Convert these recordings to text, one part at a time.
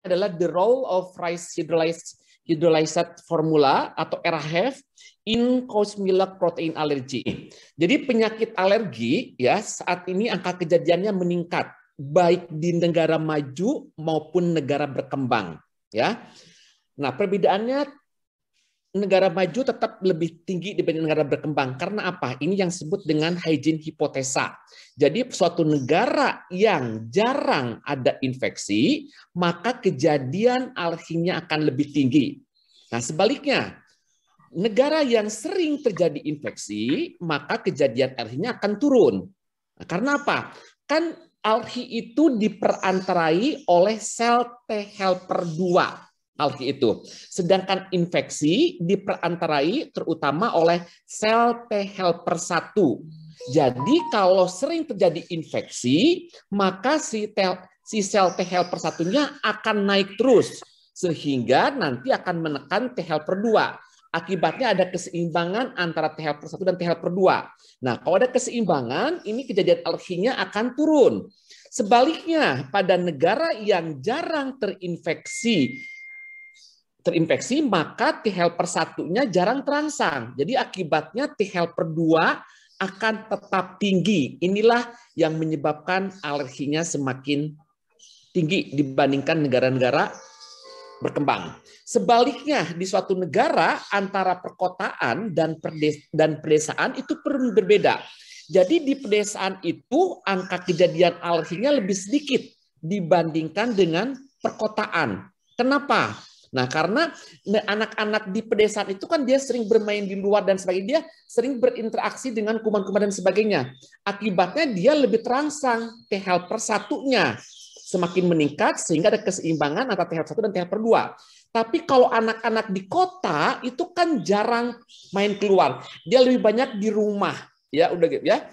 adalah the role of rice hydrolyzed formula atau RHF in cause milk protein allergy. Jadi penyakit alergi ya saat ini angka kejadiannya meningkat baik di negara maju maupun negara berkembang ya. Nah, perbedaannya negara maju tetap lebih tinggi dibanding negara berkembang. Karena apa? Ini yang disebut dengan hygiene hipotesa. Jadi suatu negara yang jarang ada infeksi, maka kejadian alerginya akan lebih tinggi. Nah, sebaliknya, negara yang sering terjadi infeksi, maka kejadian alerginya akan turun. Nah, karena apa? Kan alergi itu diperantarai oleh sel T helper 2. Alergi itu. Sedangkan infeksi diperantarai terutama oleh sel T helper 1. Jadi kalau sering terjadi infeksi, maka si sel T helper 1-nya akan naik terus sehingga nanti akan menekan T helper 2. Akibatnya ada keseimbangan antara T helper 1 dan T helper 2. Nah, kalau ada keseimbangan, ini kejadian alerginya akan turun. Sebaliknya, pada negara yang jarang terinfeksi, maka T helper 1-nya jarang terangsang. Jadi akibatnya T helper 2 akan tetap tinggi. Inilah yang menyebabkan alerginya semakin tinggi dibandingkan negara-negara berkembang. Sebaliknya di suatu negara antara perkotaan dan pedesaan itu berbeda. Jadi di pedesaan itu angka kejadian alerginya lebih sedikit dibandingkan dengan perkotaan. Kenapa? Nah, karena anak-anak di pedesaan itu kan dia sering bermain di luar dan sebagainya, dia sering berinteraksi dengan kuman-kuman dan sebagainya. Akibatnya dia lebih terangsang T helper 1-nya semakin meningkat sehingga ada keseimbangan antara T helper 1 dan T helper 2. Tapi kalau anak-anak di kota itu kan jarang main keluar. Dia lebih banyak di rumah, ya udah gitu ya.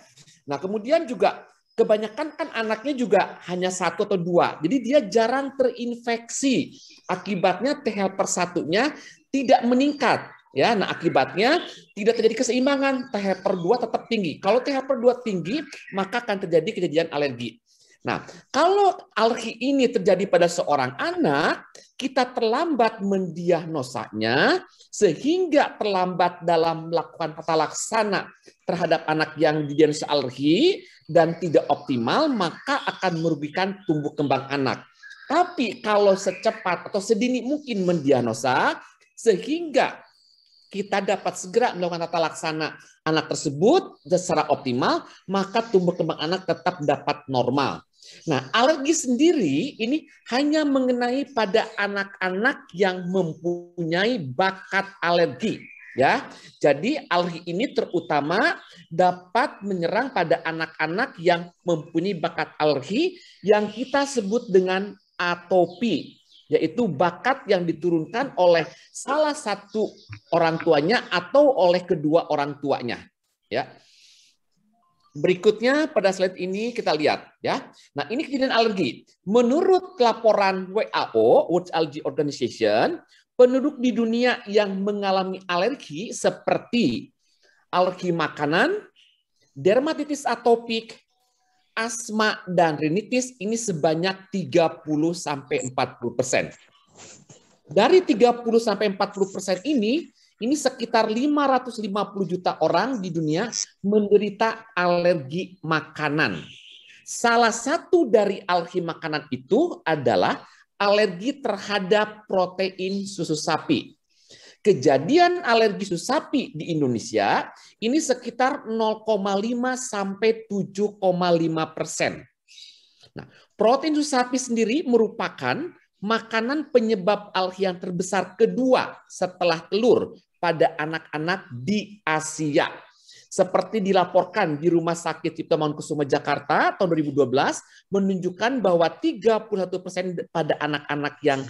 Nah, kemudian juga kebanyakan kan anaknya juga hanya 1 atau 2. Jadi dia jarang terinfeksi. Akibatnya T helper 1-nya tidak meningkat. Ya, nah akibatnya tidak terjadi keseimbangan. T helper 2 tetap tinggi. Kalau T helper 2 tinggi, maka akan terjadi kejadian alergi. Nah, kalau alergi ini terjadi pada seorang anak, kita terlambat mendiagnosanya sehingga terlambat dalam melakukan tata laksana terhadap anak yang didiagnosa alergi dan tidak optimal, maka akan merugikan tumbuh kembang anak. Tapi kalau secepat atau sedini mungkin mendiagnosa sehingga kita dapat segera melakukan tata laksana anak tersebut secara optimal, maka tumbuh kembang anak tetap dapat normal. Nah, alergi sendiri ini hanya mengenai pada anak-anak yang mempunyai bakat alergi, ya. Jadi alergi ini terutama dapat menyerang pada anak-anak yang mempunyai bakat alergi yang kita sebut dengan atopi, yaitu bakat yang diturunkan oleh salah satu orang tuanya atau oleh kedua orang tuanya, ya. Berikutnya pada slide ini kita lihat ya. Nah, ini kejadian alergi. Menurut laporan WHO, World Allergy Organization, penduduk di dunia yang mengalami alergi seperti alergi makanan, dermatitis atopik, asma dan rinitis ini sebanyak 30-40%. Dari 30-40% ini sekitar 550 juta orang di dunia menderita alergi makanan. Salah satu dari alergi makanan itu adalah alergi terhadap protein susu sapi. Kejadian alergi susu sapi di Indonesia ini sekitar 0,5 sampai 7,5%. Nah, protein susu sapi sendiri merupakan makanan penyebab alergi yang terbesar kedua setelah telur pada anak-anak di Asia. Seperti dilaporkan di Rumah Sakit Cipto Mangunkusumo Jakarta tahun 2012 menunjukkan bahwa 31% pada anak-anak yang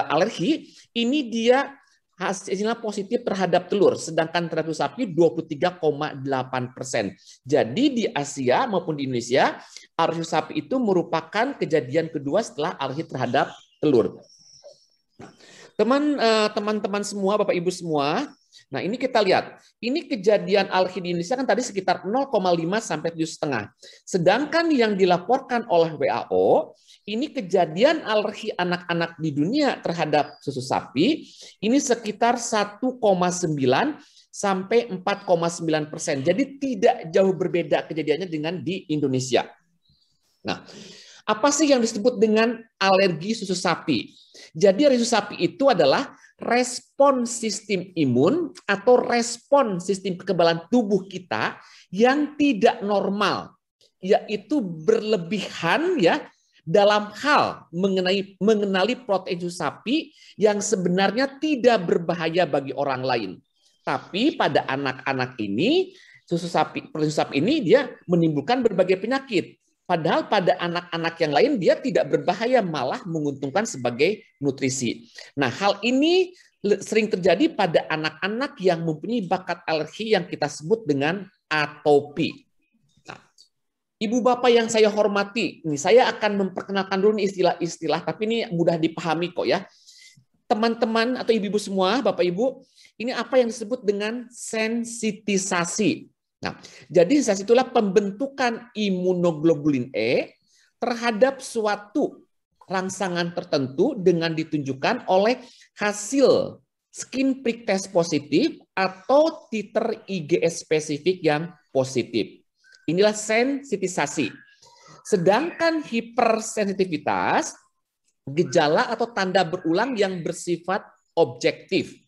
alergi ini dia hasilnya positif terhadap telur, sedangkan terhadap sapi 23,8%. Jadi di Asia maupun di Indonesia, alergi sapi itu merupakan kejadian kedua setelah alergi terhadap telur. Teman-teman semua, Bapak Ibu semua, Nah, ini kita lihat. Ini kejadian alergi di Indonesia kan tadi sekitar 0,5 sampai 7,5. Sedangkan yang dilaporkan oleh WHO, ini kejadian alergi anak-anak di dunia terhadap susu sapi, ini sekitar 1,9 sampai 4,9%. Jadi tidak jauh berbeda kejadiannya dengan di Indonesia. Nah, apa sih yang disebut dengan alergi susu sapi? Jadi alergi susu sapi itu adalah respon sistem imun atau respon sistem kekebalan tubuh kita yang tidak normal, yaitu berlebihan ya dalam hal mengenali protein susu sapi yang sebenarnya tidak berbahaya bagi orang lain. Tapi pada anak-anak ini protein susu sapi ini dia menimbulkan berbagai penyakit. Padahal pada anak-anak yang lain dia tidak berbahaya, malah menguntungkan sebagai nutrisi. Nah, hal ini sering terjadi pada anak-anak yang mempunyai bakat alergi yang kita sebut dengan atopi. Nah, Ibu Bapak yang saya hormati, ini saya akan memperkenalkan dulu istilah-istilah, tapi ini mudah dipahami kok ya. Teman-teman atau ibu-ibu semua, Bapak Ibu, ini apa yang disebut dengan sensitisasi. Nah, jadi sensitivitas itulah pembentukan imunoglobulin E terhadap suatu rangsangan tertentu dengan ditunjukkan oleh hasil skin prick test positif atau titer IgS spesifik yang positif. Inilah sensitisasi. Sedangkan hipersensitivitas, gejala atau tanda berulang yang bersifat objektif,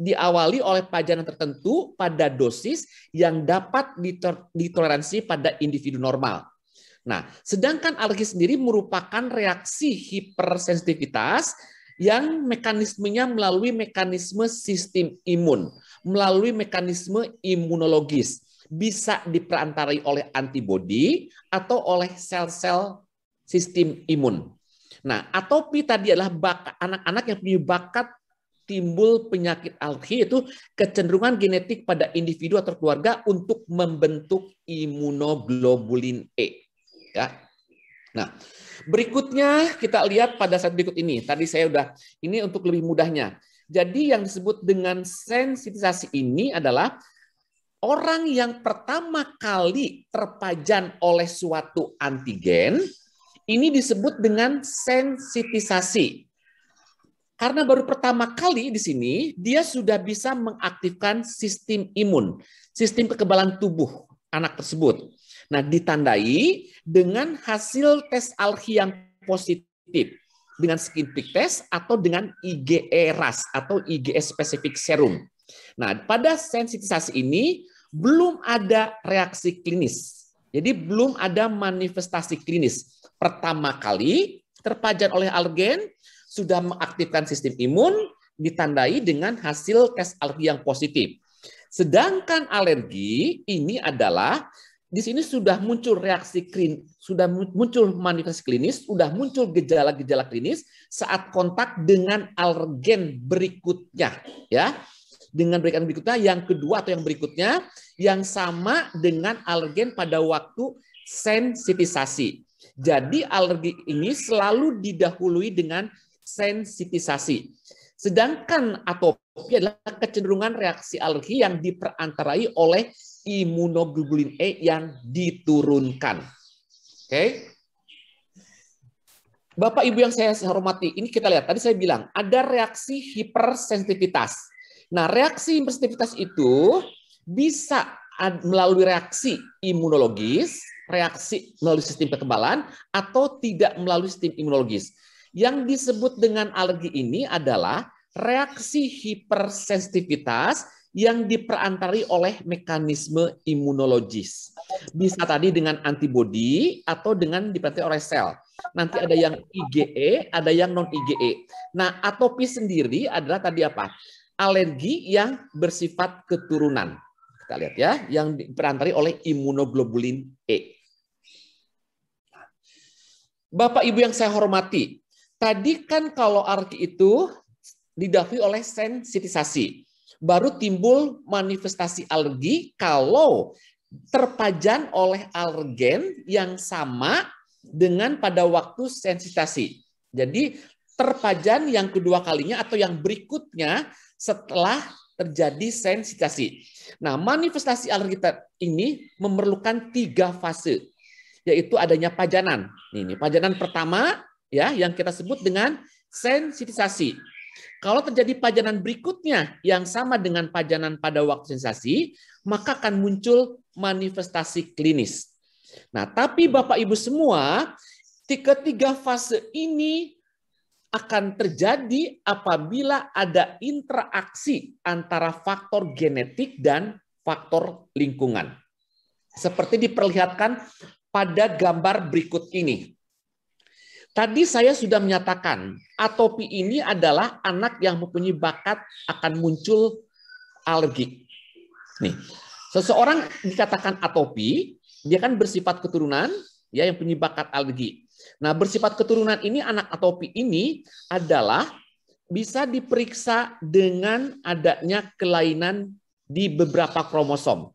diawali oleh pajanan tertentu pada dosis yang dapat ditoleransi pada individu normal. Nah, sedangkan alergi sendiri merupakan reaksi hipersensitivitas yang mekanismenya melalui mekanisme sistem imun, melalui mekanisme imunologis, bisa diperantarai oleh antibodi atau oleh sel-sel sistem imun. Nah, atopi tadi adalah anak-anak yang punya bakat timbul penyakit alergi, itu kecenderungan genetik pada individu atau keluarga untuk membentuk imunoglobulin E. Ya. Nah, berikutnya kita lihat pada slide berikut ini. Tadi saya udah, ini untuk lebih mudahnya. Jadi yang disebut dengan sensitisasi ini adalah orang yang pertama kali terpajan oleh suatu antigen, ini disebut dengan sensitisasi. Karena baru pertama kali di sini, dia sudah bisa mengaktifkan sistem imun, sistem kekebalan tubuh anak tersebut. Nah, ditandai dengan hasil tes alergi yang positif, dengan skin prick test atau dengan IgE-RAS atau IgS specific serum. Nah, pada sensitisasi ini belum ada reaksi klinis. Jadi belum ada manifestasi klinis. Pertama kali terpajan oleh alergen, sudah mengaktifkan sistem imun, ditandai dengan hasil tes alergi yang positif. Sedangkan alergi ini adalah di sini sudah muncul reaksi klinis, sudah muncul manifestasi klinis, sudah muncul gejala-gejala klinis saat kontak dengan alergen berikutnya, ya. Dengan berikan berikutnya, yang kedua atau yang berikutnya, yang sama dengan alergen pada waktu sensitisasi. Jadi alergi ini selalu didahului dengan sensitisasi. Sedangkan atopi adalah kecenderungan reaksi alergi yang diperantarai oleh imunoglobulin E yang diturunkan. Oke. Bapak Ibu yang saya hormati, ini kita lihat, tadi saya bilang ada reaksi hipersensitivitas. Nah, reaksi hipersensitivitas itu bisa melalui reaksi imunologis, reaksi melalui sistem kekebalan, atau tidak melalui sistem imunologis. Yang disebut dengan alergi ini adalah reaksi hipersensitivitas yang diperantarai oleh mekanisme imunologis. Bisa tadi dengan antibodi atau dengan diperantarai oleh sel. Nanti ada yang IgE, ada yang non-IgE. Nah, atopi sendiri adalah tadi apa? Alergi yang bersifat keturunan. Kita lihat ya, yang diperantarai oleh imunoglobulin E. Bapak Ibu yang saya hormati, tadi kan kalau alergi itu didahului oleh sensitisasi. Baru timbul manifestasi alergi kalau terpajan oleh alergen yang sama dengan pada waktu sensitisasi. Jadi terpajan yang kedua kalinya atau yang berikutnya setelah terjadi sensitasi. Nah, manifestasi alergi ini memerlukan 3 fase, yaitu adanya pajanan. Ini pajanan pertama ya yang kita sebut dengan sensitisasi. Kalau terjadi pajanan berikutnya yang sama dengan pajanan pada waktu sensasi, maka akan muncul manifestasi klinis. Nah, tapi Bapak Ibu semua, ketiga fase ini akan terjadi apabila ada interaksi antara faktor genetik dan faktor lingkungan. Seperti diperlihatkan pada gambar berikut ini. Tadi saya sudah menyatakan, atopi ini adalah anak yang mempunyai bakat akan muncul alergi. Nih, seseorang dikatakan atopi, dia kan bersifat keturunan, ya yang punya bakat alergi. Nah, bersifat keturunan ini, anak atopi ini adalah bisa diperiksa dengan adanya kelainan di beberapa kromosom.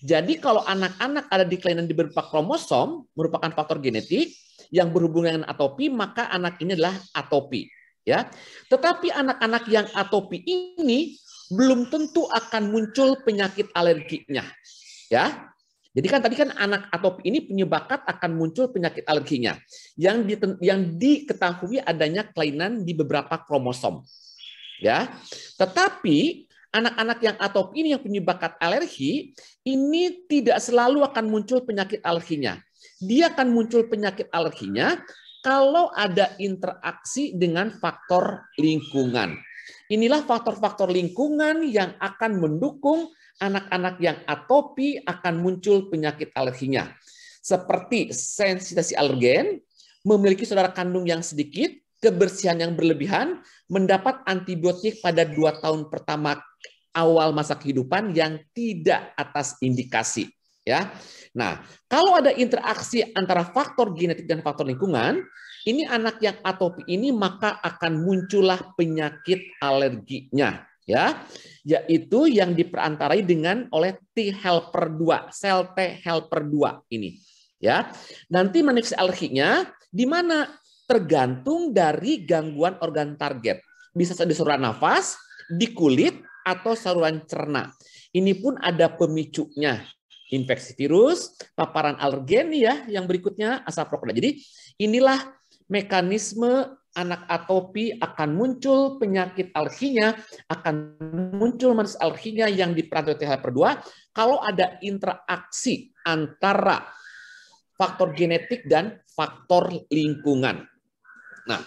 Jadi kalau anak-anak ada di kelainan di beberapa kromosom, merupakan faktor genetik yang berhubungan dengan atopi, maka anak ini adalah atopi. Ya, tetapi anak-anak yang atopi ini belum tentu akan muncul penyakit alerginya. Ya, jadi kan tadi kan anak atopi ini punya bakat akan muncul penyakit alerginya yang diketahui adanya kelainan di beberapa kromosom. Ya, tetapi anak-anak yang atopi ini yang punya bakat alergi ini tidak selalu akan muncul penyakit alerginya. Dia akan muncul penyakit alerginya kalau ada interaksi dengan faktor lingkungan. Inilah faktor-faktor lingkungan yang akan mendukung anak-anak yang atopi akan muncul penyakit alerginya. Seperti sensitasi alergen, memiliki saudara kandung yang sedikit, kebersihan yang berlebihan, mendapat antibiotik pada 2 tahun pertama awal masa kehidupan yang tidak atas indikasi. Ya, nah kalau ada interaksi antara faktor genetik dan faktor lingkungan, ini anak yang atopi ini maka akan muncullah penyakit alerginya. Ya, yaitu yang diperantarai dengan oleh T helper 2, sel T helper 2 ini. Ya, nanti manifestasi alerginya di mana tergantung dari gangguan organ target. Bisa di saluran nafas, di kulit, atau saluran cerna. Ini pun ada pemicunya. Infeksi virus, paparan alergen ya, yang berikutnya asap rokok. Jadi inilah mekanisme anak atopi akan muncul penyakit alerginya, akan muncul manifestasi alerginya yang diperantarai T helper 2 kalau ada interaksi antara faktor genetik dan faktor lingkungan. Nah,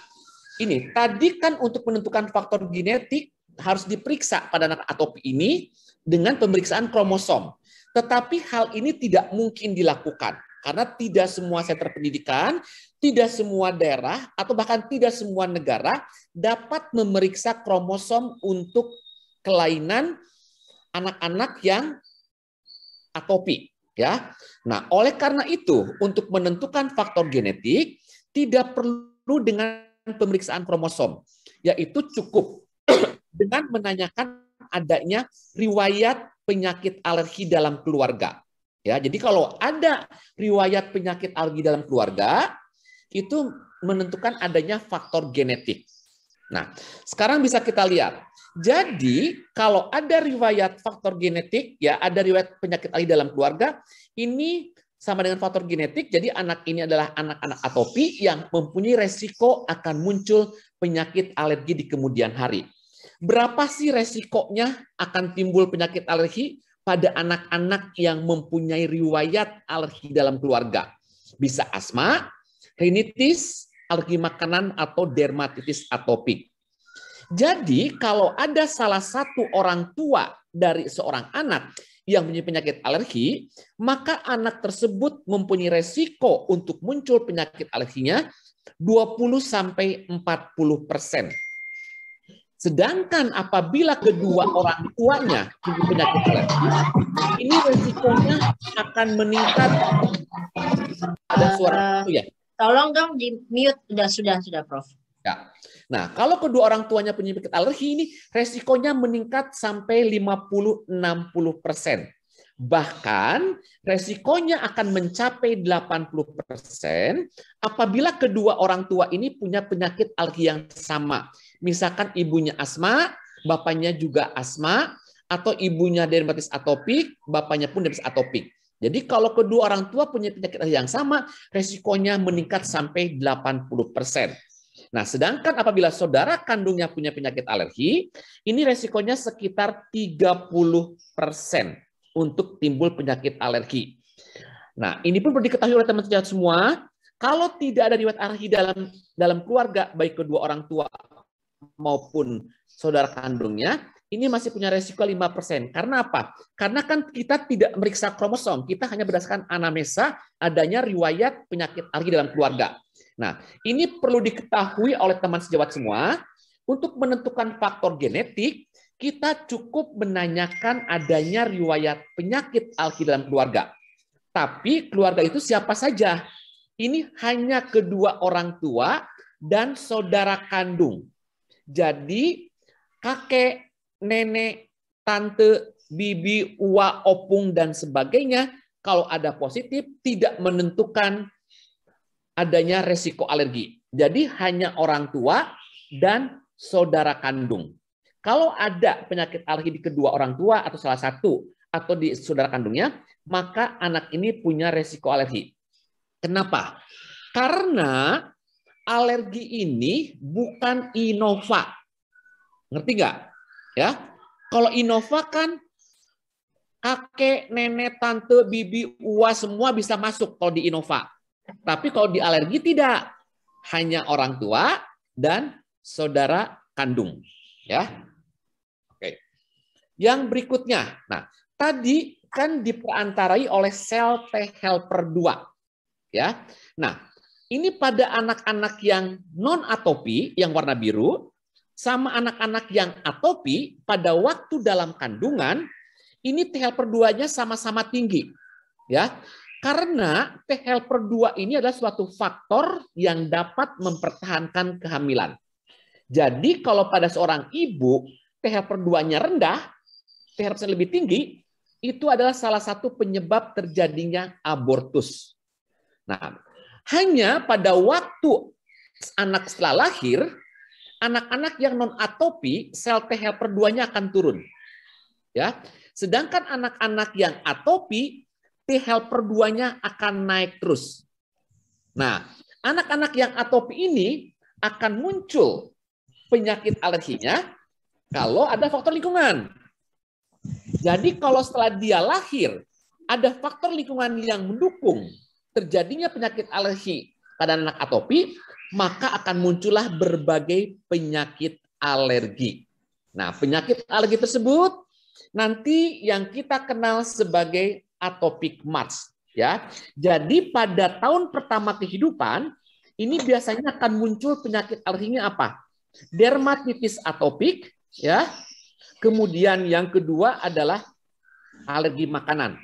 ini tadi kan untuk menentukan faktor genetik harus diperiksa pada anak atopi ini dengan pemeriksaan kromosom. Tetapi hal ini tidak mungkin dilakukan karena tidak semua sentra pendidikan, tidak semua daerah, atau bahkan tidak semua negara dapat memeriksa kromosom untuk kelainan anak-anak yang atopi. Ya, nah oleh karena itu untuk menentukan faktor genetik tidak perlu dengan pemeriksaan kromosom, yaitu cukup dengan menanyakan adanya riwayat penyakit alergi dalam keluarga. Ya, jadi kalau ada riwayat penyakit alergi dalam keluarga, itu menentukan adanya faktor genetik. Nah, sekarang bisa kita lihat. Jadi, kalau ada riwayat faktor genetik, ya ada riwayat penyakit alergi dalam keluarga, ini sama dengan faktor genetik, jadi anak ini adalah anak-anak atopi yang mempunyai resiko akan muncul penyakit alergi di kemudian hari. Berapa sih resikonya akan timbul penyakit alergi pada anak-anak yang mempunyai riwayat alergi dalam keluarga? Bisa asma, rinitis, alergi makanan, atau dermatitis atopik. Jadi kalau ada salah satu orang tua dari seorang anak yang mempunyai penyakit alergi, maka anak tersebut mempunyai resiko untuk muncul penyakit alerginya 20-40%. Sedangkan apabila kedua orang tuanya punya penyakit alergi, ini resikonya akan meningkat. Ada suara itu ya? Tolong dong di mute. Sudah, Prof. Ya. Nah, kalau kedua orang tuanya punya penyakit alergi ini resikonya meningkat sampai 50-60%. Bahkan resikonya akan mencapai 80% apabila kedua orang tua ini punya penyakit alergi yang sama. Misalkan ibunya asma, bapaknya juga asma, atau ibunya dermatitis atopik, bapaknya pun dermatitis atopik. Jadi kalau kedua orang tua punya penyakit alergi yang sama, resikonya meningkat sampai 80%. Nah, sedangkan apabila saudara kandungnya punya penyakit alergi, ini resikonya sekitar 30% untuk timbul penyakit alergi. Nah, ini pun perlu diketahui oleh teman-teman semua, kalau tidak ada riwayat alergi dalam keluarga, baik kedua orang tua maupun saudara kandungnya, ini masih punya resiko 5%. Karena apa? Karena kan kita tidak meriksa kromosom, kita hanya berdasarkan anamnesa adanya riwayat penyakit alergi dalam keluarga. Nah, ini perlu diketahui oleh teman sejawat semua, untuk menentukan faktor genetik, kita cukup menanyakan adanya riwayat penyakit alergi dalam keluarga. Tapi keluarga itu siapa saja? Ini hanya kedua orang tua dan saudara kandung. Jadi kakek, nenek, tante, bibi, uwa, opung, dan sebagainya, kalau ada positif, tidak menentukan adanya resiko alergi. Jadi hanya orang tua dan saudara kandung. Kalau ada penyakit alergi di kedua orang tua atau salah satu, atau di saudara kandungnya, maka anak ini punya resiko alergi. Kenapa? Karena alergi ini bukan innova. Ngerti nggak? Ya, kalau innova kan kakek, nenek, tante, bibi, uwa semua bisa masuk kalau di innova. Tapi kalau di alergi tidak, hanya orang tua dan saudara kandung. Ya, oke. Yang berikutnya, nah tadi kan diperantarai oleh sel T helper 2. Ya, nah ini pada anak-anak yang non atopi yang warna biru, sama anak-anak yang atopi pada waktu dalam kandungan, ini T helper 2-nya sama-sama tinggi. Ya, karena T helper 2 ini adalah suatu faktor yang dapat mempertahankan kehamilan. Jadi kalau pada seorang ibu T helper 2-nya rendah, T helper lebih tinggi, itu adalah salah satu penyebab terjadinya abortus. Nah, hanya pada waktu anak setelah lahir, anak-anak yang non atopi, sel T helper 2-nya akan turun. Ya, sedangkan anak-anak yang atopi, T helper 2-nya akan naik terus. Nah, anak-anak yang atopi ini akan muncul penyakit alerginya kalau ada faktor lingkungan. Jadi kalau setelah dia lahir, ada faktor lingkungan yang mendukung terjadinya penyakit alergi pada anak atopi, maka akan muncullah berbagai penyakit alergi. Nah, penyakit alergi tersebut nanti yang kita kenal sebagai atopic march, ya. Jadi pada tahun pertama kehidupan ini biasanya akan muncul penyakit alerginya apa? Dermatitis atopik, ya. Kemudian yang kedua adalah alergi makanan.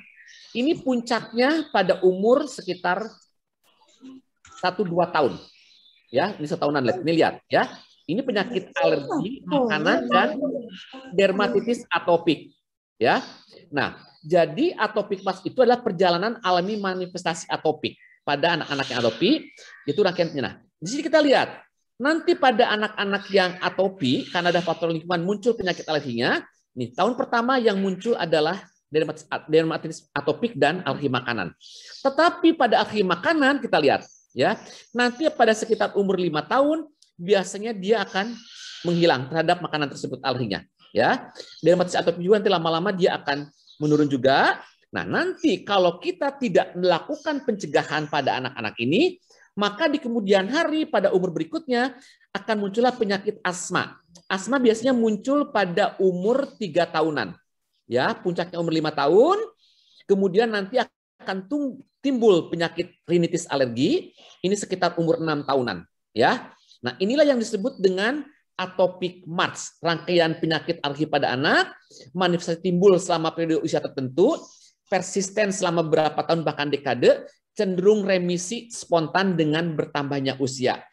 Ini puncaknya pada umur sekitar 1-2 tahun. Ya, ini setahunan, ini lihat ya. Ini penyakit alergi makanan dan dermatitis atopik. Ya. Nah, jadi atopic march itu adalah perjalanan alami manifestasi atopik pada anak-anak yang atopi, itu rangkaiannya. Nah, di sini kita lihat nanti pada anak-anak yang atopi karena ada faktor lingkungan muncul penyakit alerginya. Nih, tahun pertama yang muncul adalah dermatitis atopik dan alergi makanan. Tetapi pada alergi makanan kita lihat ya, nanti pada sekitar umur 5 tahun biasanya dia akan menghilang terhadap makanan tersebut alerginya. Ya, dermatitis atopik juga nanti lama-lama dia akan menurun juga. Nah, nanti kalau kita tidak melakukan pencegahan pada anak-anak ini, maka di kemudian hari pada umur berikutnya akan muncullah penyakit asma. Asma biasanya muncul pada umur 3 tahunan. Ya, puncaknya umur 5 tahun, kemudian nanti akan timbul penyakit rinitis alergi, ini sekitar umur 6 tahunan. Ya, nah inilah yang disebut dengan atopic march, rangkaian penyakit alergi pada anak, manifestasi timbul selama periode usia tertentu, persisten selama beberapa tahun bahkan dekade, cenderung remisi spontan dengan bertambahnya usia.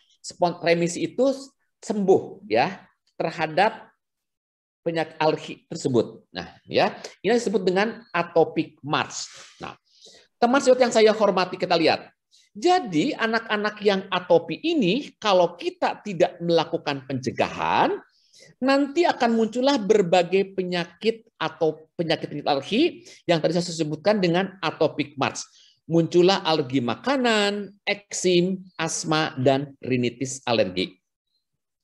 Remisi itu sembuh ya terhadap penyakit alergi tersebut. Nah, ya, ini disebut dengan atopic march. Nah, teman yang saya hormati, kita lihat. Jadi, anak-anak yang atopi ini kalau kita tidak melakukan pencegahan, nanti akan muncullah berbagai penyakit atau penyakit alergi yang tadi saya sebutkan dengan atopic march. Muncullah alergi makanan, eksim, asma, dan rinitis alergi.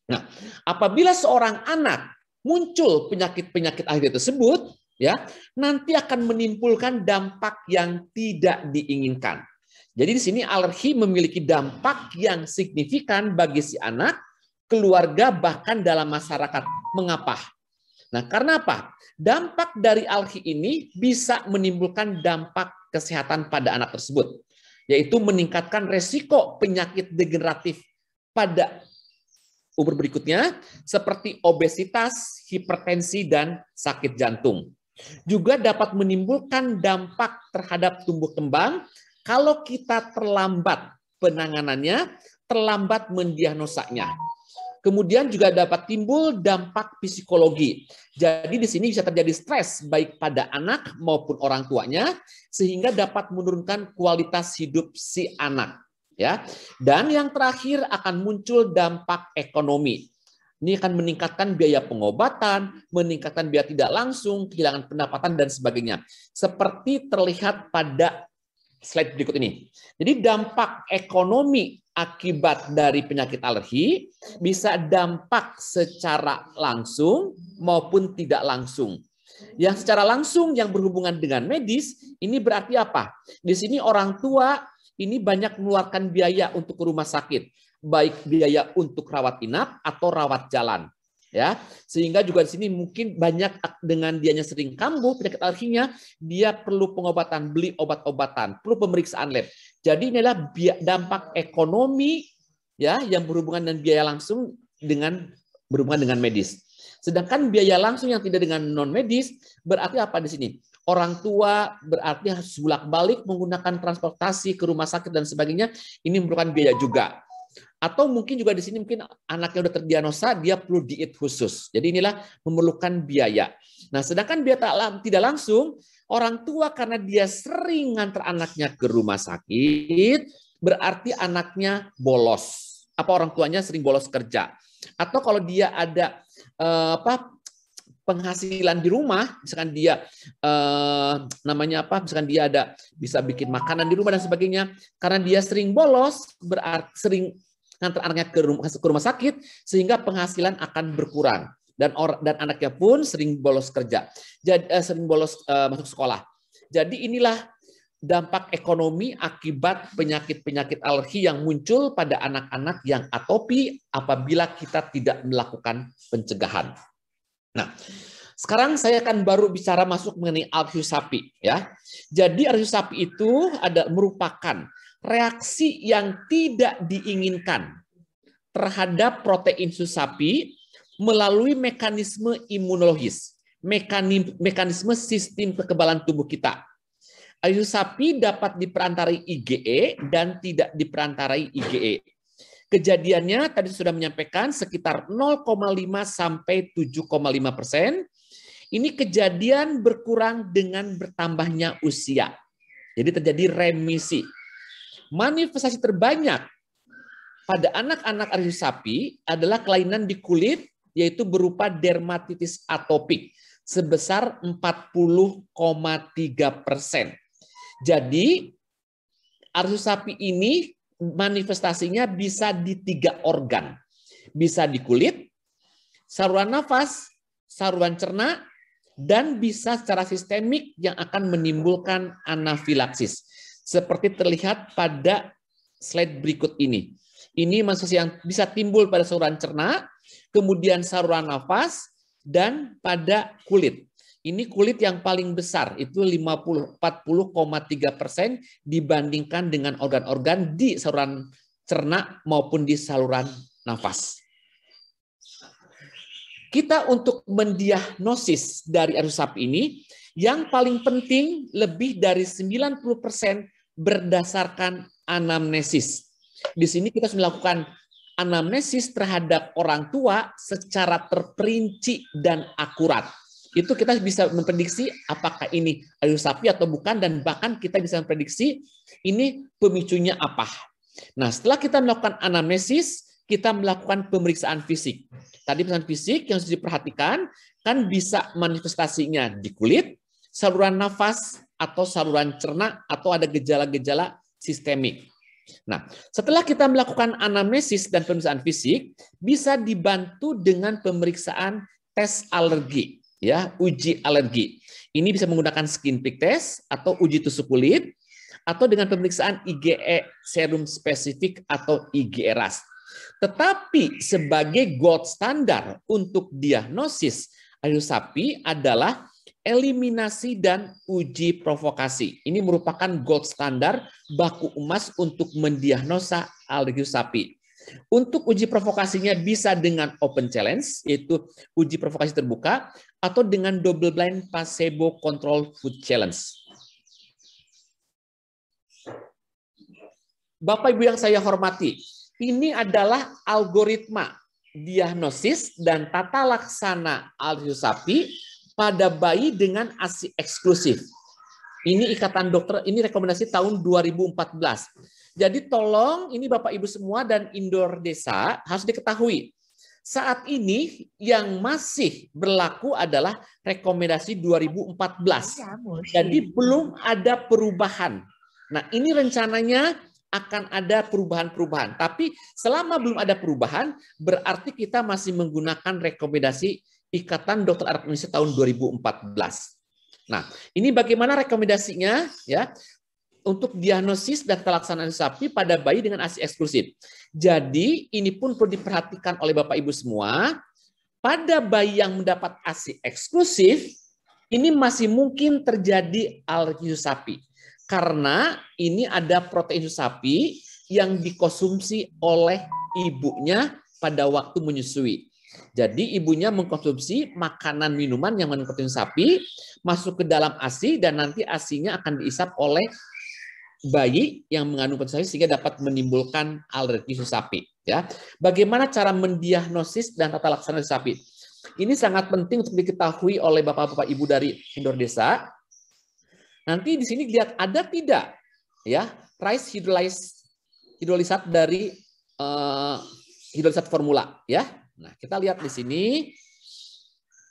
Nah, apabila seorang anak muncul penyakit-penyakit alergi tersebut, ya, nanti akan menimbulkan dampak yang tidak diinginkan. Jadi di sini alergi memiliki dampak yang signifikan bagi si anak, keluarga, bahkan dalam masyarakat. Mengapa? Nah, karena apa? Dampak dari alergi ini bisa menimbulkan dampak kesehatan pada anak tersebut, yaitu meningkatkan resiko penyakit degeneratif pada umur berikutnya, seperti obesitas, hipertensi, dan sakit jantung. Juga dapat menimbulkan dampak terhadap tumbuh kembang kalau kita terlambat penanganannya, terlambat mendiagnosanya. Kemudian juga dapat timbul dampak psikologi. Jadi di sini bisa terjadi stres baik pada anak maupun orang tuanya, sehingga dapat menurunkan kualitas hidup si anak. Ya. Dan yang terakhir akan muncul dampak ekonomi. Ini akan meningkatkan biaya pengobatan, meningkatkan biaya tidak langsung, kehilangan pendapatan, dan sebagainya. Seperti terlihat pada slide berikut ini. Jadi dampak ekonomi akibat dari penyakit alergi bisa dampak secara langsung maupun tidak langsung. Yang secara langsung yang berhubungan dengan medis, ini berarti apa? Di sini orang tua ini banyak mengeluarkan biaya untuk ke rumah sakit, baik biaya untuk rawat inap atau rawat jalan. Ya, sehingga juga di sini mungkin banyak dengan dianya sering kambuh penyakit alerginya, dia perlu pengobatan, beli obat-obatan, perlu pemeriksaan lab. Jadi inilah dampak ekonomi ya yang berhubungan dengan biaya langsung dengan berhubungan dengan medis. Sedangkan biaya langsung yang tidak dengan non medis berarti apa di sini? Orang tua berarti harus bolak-balik menggunakan transportasi ke rumah sakit dan sebagainya, ini merupakan biaya juga. Atau mungkin juga di sini mungkin anaknya udah terdiagnosa, dia perlu diet khusus. Jadi inilah memerlukan biaya. Nah, sedangkan biaya tidak langsung, orang tua karena dia sering ngantar anaknya ke rumah sakit, berarti anaknya bolos. Apa orang tuanya sering bolos kerja. Atau kalau dia ada penghasilan di rumah, misalkan dia misalkan dia ada bisa bikin makanan di rumah dan sebagainya, karena dia sering bolos, berarti sering ngantar anaknya ke rumah sakit, sehingga penghasilan akan berkurang dan anaknya pun sering bolos kerja, sering bolos masuk sekolah. Jadi inilah dampak ekonomi akibat penyakit-penyakit alergi yang muncul pada anak-anak yang atopi apabila kita tidak melakukan pencegahan. Nah, sekarang saya akan baru bicara masuk mengenai alergi sapi ya. Jadi alergi sapi itu merupakan reaksi yang tidak diinginkan terhadap protein susu sapi melalui mekanisme imunologis, mekanisme sistem kekebalan tubuh kita. Alergi sapi dapat diperantarai IgE dan tidak diperantarai IgE. Kejadiannya tadi sudah menyampaikan sekitar 0,5 sampai 7,5%. Ini kejadian berkurang dengan bertambahnya usia. Jadi terjadi remisi. Manifestasi terbanyak pada anak-anak alergi sapi adalah kelainan di kulit, yaitu berupa dermatitis atopik sebesar 40,3%. Jadi alergi sapi ini manifestasinya bisa di 3 organ. Bisa di kulit, saluran nafas, saluran cerna, dan bisa secara sistemik yang akan menimbulkan anafilaksis. Seperti terlihat pada slide berikut ini. Ini manifestasi yang bisa timbul pada saluran cerna, kemudian saluran nafas, dan pada kulit. Ini kulit yang paling besar, itu 40,3% dibandingkan dengan organ-organ di saluran cerna maupun di saluran nafas. Kita untuk mendiagnosis dari alergi sapi ini, yang paling penting lebih dari 90% berdasarkan anamnesis. Di sini kita sudah melakukan anamnesis terhadap orang tua secara terperinci dan akurat. Itu kita bisa memprediksi apakah ini alergi sapi atau bukan, dan bahkan kita bisa memprediksi ini pemicunya apa. Nah, setelah kita melakukan anamnesis, kita melakukan pemeriksaan fisik. Tadi pemeriksaan fisik yang harus diperhatikan kan bisa manifestasinya di kulit, saluran nafas, atau saluran cerna, atau ada gejala-gejala sistemik. Nah, setelah kita melakukan anamnesis dan pemeriksaan fisik, bisa dibantu dengan pemeriksaan tes alergi, ya, uji alergi. Ini bisa menggunakan skin prick test atau uji tusuk kulit, atau dengan pemeriksaan IgE serum spesifik atau IgE-RAS. Tetapi sebagai gold standar untuk diagnosis alergi sapi adalah eliminasi dan uji provokasi. Ini merupakan gold standar baku emas untuk mendiagnosa alergi sapi. Untuk uji provokasinya bisa dengan open challenge, yaitu uji provokasi terbuka, atau dengan double blind placebo control food challenge. Bapak Ibu yang saya hormati, ini adalah algoritma diagnosis dan tata laksana alergi sapi pada bayi dengan ASI eksklusif. Ini Ikatan Dokter, ini rekomendasi tahun 2014. Jadi tolong ini Bapak Ibu semua dan Indor Desa harus diketahui. Saat ini yang masih berlaku adalah rekomendasi 2014. Jadi belum ada perubahan. Nah, ini rencananya akan ada perubahan-perubahan. Tapi selama belum ada perubahan, berarti kita masih menggunakan rekomendasi Ikatan Dokter Anak Indonesia tahun 2014. Nah, ini bagaimana rekomendasinya ya untuk diagnosis dan pelaksanaan sapi pada bayi dengan ASI eksklusif. Jadi, ini pun perlu diperhatikan oleh Bapak Ibu semua. Pada bayi yang mendapat ASI eksklusif, ini masih mungkin terjadi alergi sapi. Karena ini ada protein susu sapi yang dikonsumsi oleh ibunya pada waktu menyusui. Jadi ibunya mengkonsumsi makanan minuman yang mengandung protein sapi, masuk ke dalam ASI dan nanti ASI-nya akan diisap oleh bayi yang mengandung protein sapi sehingga dapat menimbulkan alergi susu sapi. Ya, bagaimana cara mendiagnosis dan tata laksana susu sapi? Ini sangat penting untuk diketahui oleh bapak-bapak ibu dari Indor Desa. Nanti di sini lihat ada tidak ya rice hidrolisat dari hidrolisat formula ya. Nah, kita lihat di sini.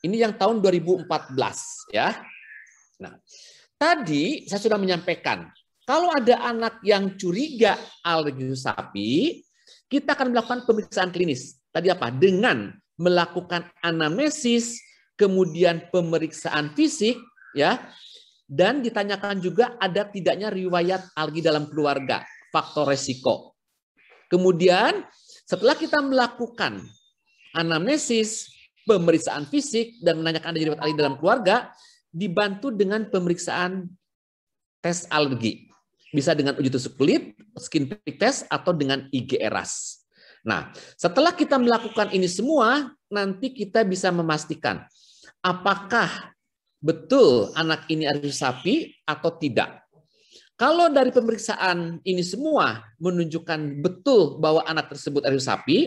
Ini yang tahun 2014 ya. Nah, tadi saya sudah menyampaikan kalau ada anak yang curiga alergi sapi, kita akan melakukan pemeriksaan klinis. Tadi apa? Dengan melakukan anamnesis, kemudian pemeriksaan fisik ya. Dan ditanyakan juga ada tidaknya riwayat alergi dalam keluarga, faktor resiko. Kemudian setelah kita melakukan anamnesis, pemeriksaan fisik, dan menanyakan ada riwayat alergi dalam keluarga, dibantu dengan pemeriksaan tes alergi. Bisa dengan uji tusuk kulit, skin prick test, atau dengan IgE-RAS. Nah, setelah kita melakukan ini semua, nanti kita bisa memastikan apakah betul anak ini alergi sapi atau tidak. Kalau dari pemeriksaan ini semua menunjukkan betul bahwa anak tersebut alergi sapi,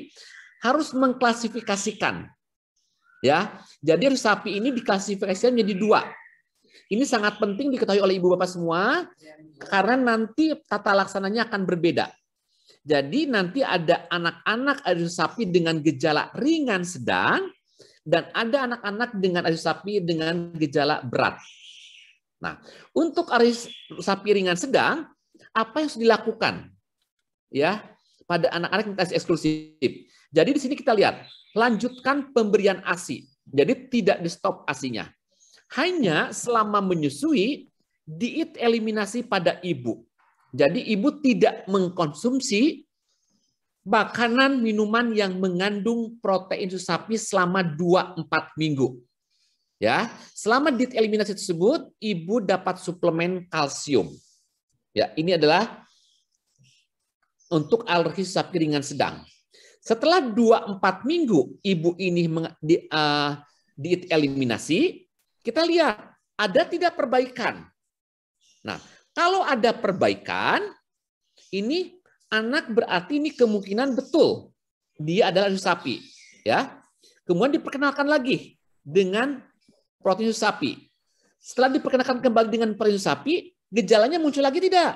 harus mengklasifikasikan. Ya, jadi alergi sapi ini diklasifikasikan menjadi dua. Ini sangat penting diketahui oleh ibu bapak semua, karena nanti tata laksananya akan berbeda. Jadi nanti ada anak-anak alergi sapi dengan gejala ringan sedang, dan ada anak-anak dengan alergi sapi dengan gejala berat. Nah, untuk alergi sapi ringan sedang, apa yang harus dilakukan? Ya, pada anak-anak yang ASI eksklusif. Jadi di sini kita lihat, lanjutkan pemberian ASI. Jadi tidak di stop ASI-nya. Hanya selama menyusui, diet eliminasi pada ibu. Jadi ibu tidak mengkonsumsi makanan minuman yang mengandung protein susu sapi selama 2-4 minggu. Ya, selama diet eliminasi tersebut ibu dapat suplemen kalsium. Ya, ini adalah untuk alergi sapi ringan sedang. Setelah 2-4 minggu ibu ini diet eliminasi, kita lihat ada tidak perbaikan. Nah, kalau ada perbaikan, ini anak berarti ini kemungkinan betul dia adalah susu sapi, ya. Kemudian diperkenalkan lagi dengan protein susu sapi. Setelah diperkenalkan kembali dengan protein susu sapi, gejalanya muncul lagi tidak?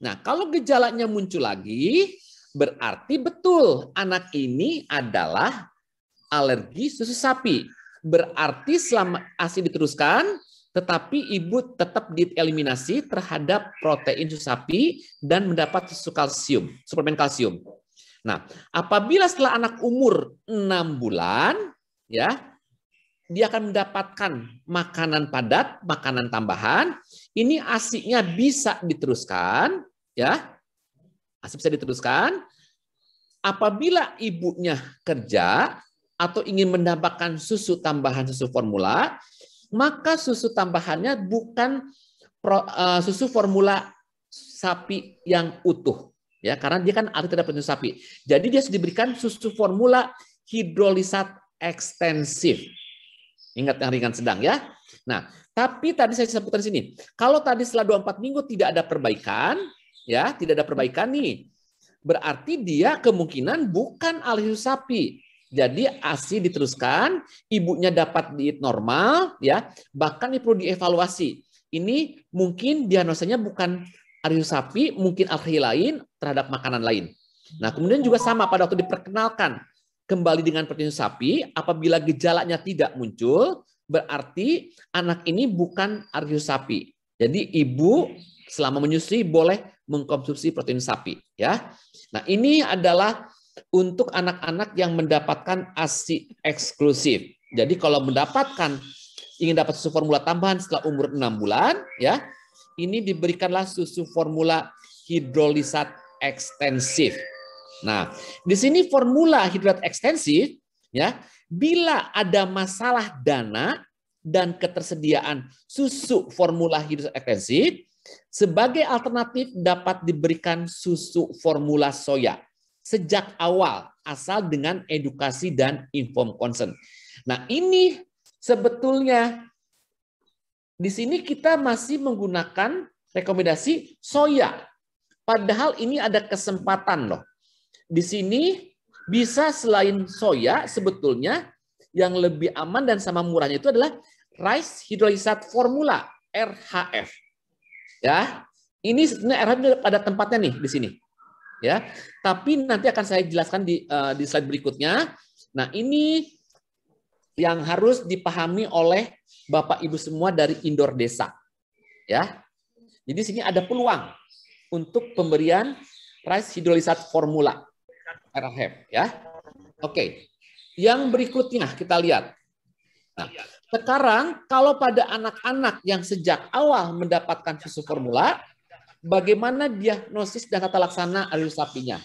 Nah, kalau gejalanya muncul lagi, berarti betul anak ini adalah alergi susu sapi. Berarti selama ASI diteruskan, tetapi ibu tetap dieliminasi terhadap protein susu sapi dan mendapat susu kalsium, suplemen kalsium. Nah, apabila setelah anak umur 6 bulan, ya, dia akan mendapatkan makanan padat, makanan tambahan. Ini ASI-nya bisa diteruskan, ya, ASI bisa diteruskan. Apabila ibunya kerja atau ingin mendapatkan susu tambahan susu formula, maka susu tambahannya bukan susu formula sapi yang utuh, ya, karena dia kan arti terhadap susu sapi. Jadi dia harus diberikan susu formula hidrolisat ekstensif. Ingat yang ringan sedang, ya. Nah, tapi tadi saya sebutkan di sini, kalau tadi setelah 24 minggu tidak ada perbaikan, ya, tidak ada perbaikan nih, berarti dia kemungkinan bukan alergi susu sapi. Jadi ASI diteruskan, ibunya dapat diet normal, ya, bahkan ini perlu dievaluasi. Ini mungkin diagnosanya bukan alergi sapi, mungkin alergi lain terhadap makanan lain. Nah, kemudian juga sama pada waktu diperkenalkan kembali dengan protein sapi, apabila gejalanya tidak muncul, berarti anak ini bukan alergi sapi. Jadi ibu selama menyusui boleh mengkonsumsi protein sapi, ya. Nah, ini adalah untuk anak-anak yang mendapatkan ASI eksklusif. Jadi kalau ingin dapat susu formula tambahan setelah umur 6 bulan, ya, ini diberikanlah susu formula hidrolisat ekstensif. Nah, di sini formula hidrolisat ekstensif, ya, bila ada masalah dana dan ketersediaan susu formula hidrolisat ekstensif, sebagai alternatif dapat diberikan susu formula soya sejak awal, asal dengan edukasi dan informed consent. Nah, ini sebetulnya di sini kita masih menggunakan rekomendasi soya. Padahal ini ada kesempatan loh. Di sini bisa selain soya, sebetulnya yang lebih aman dan sama murahnya itu adalah rice hydrolysate formula, RHF. Ya, ini sebenarnya RHF pada tempatnya nih di sini. Ya, tapi nanti akan saya jelaskan di slide berikutnya. Nah, ini yang harus dipahami oleh Bapak Ibu semua dari indoor desa. Ya. Jadi sini ada peluang untuk pemberian rice hydrolysate formula RHF, ya. Oke. Yang berikutnya kita lihat. Nah, sekarang kalau pada anak-anak yang sejak awal mendapatkan susu formula, bagaimana diagnosis dan tata laksana alergi sapinya?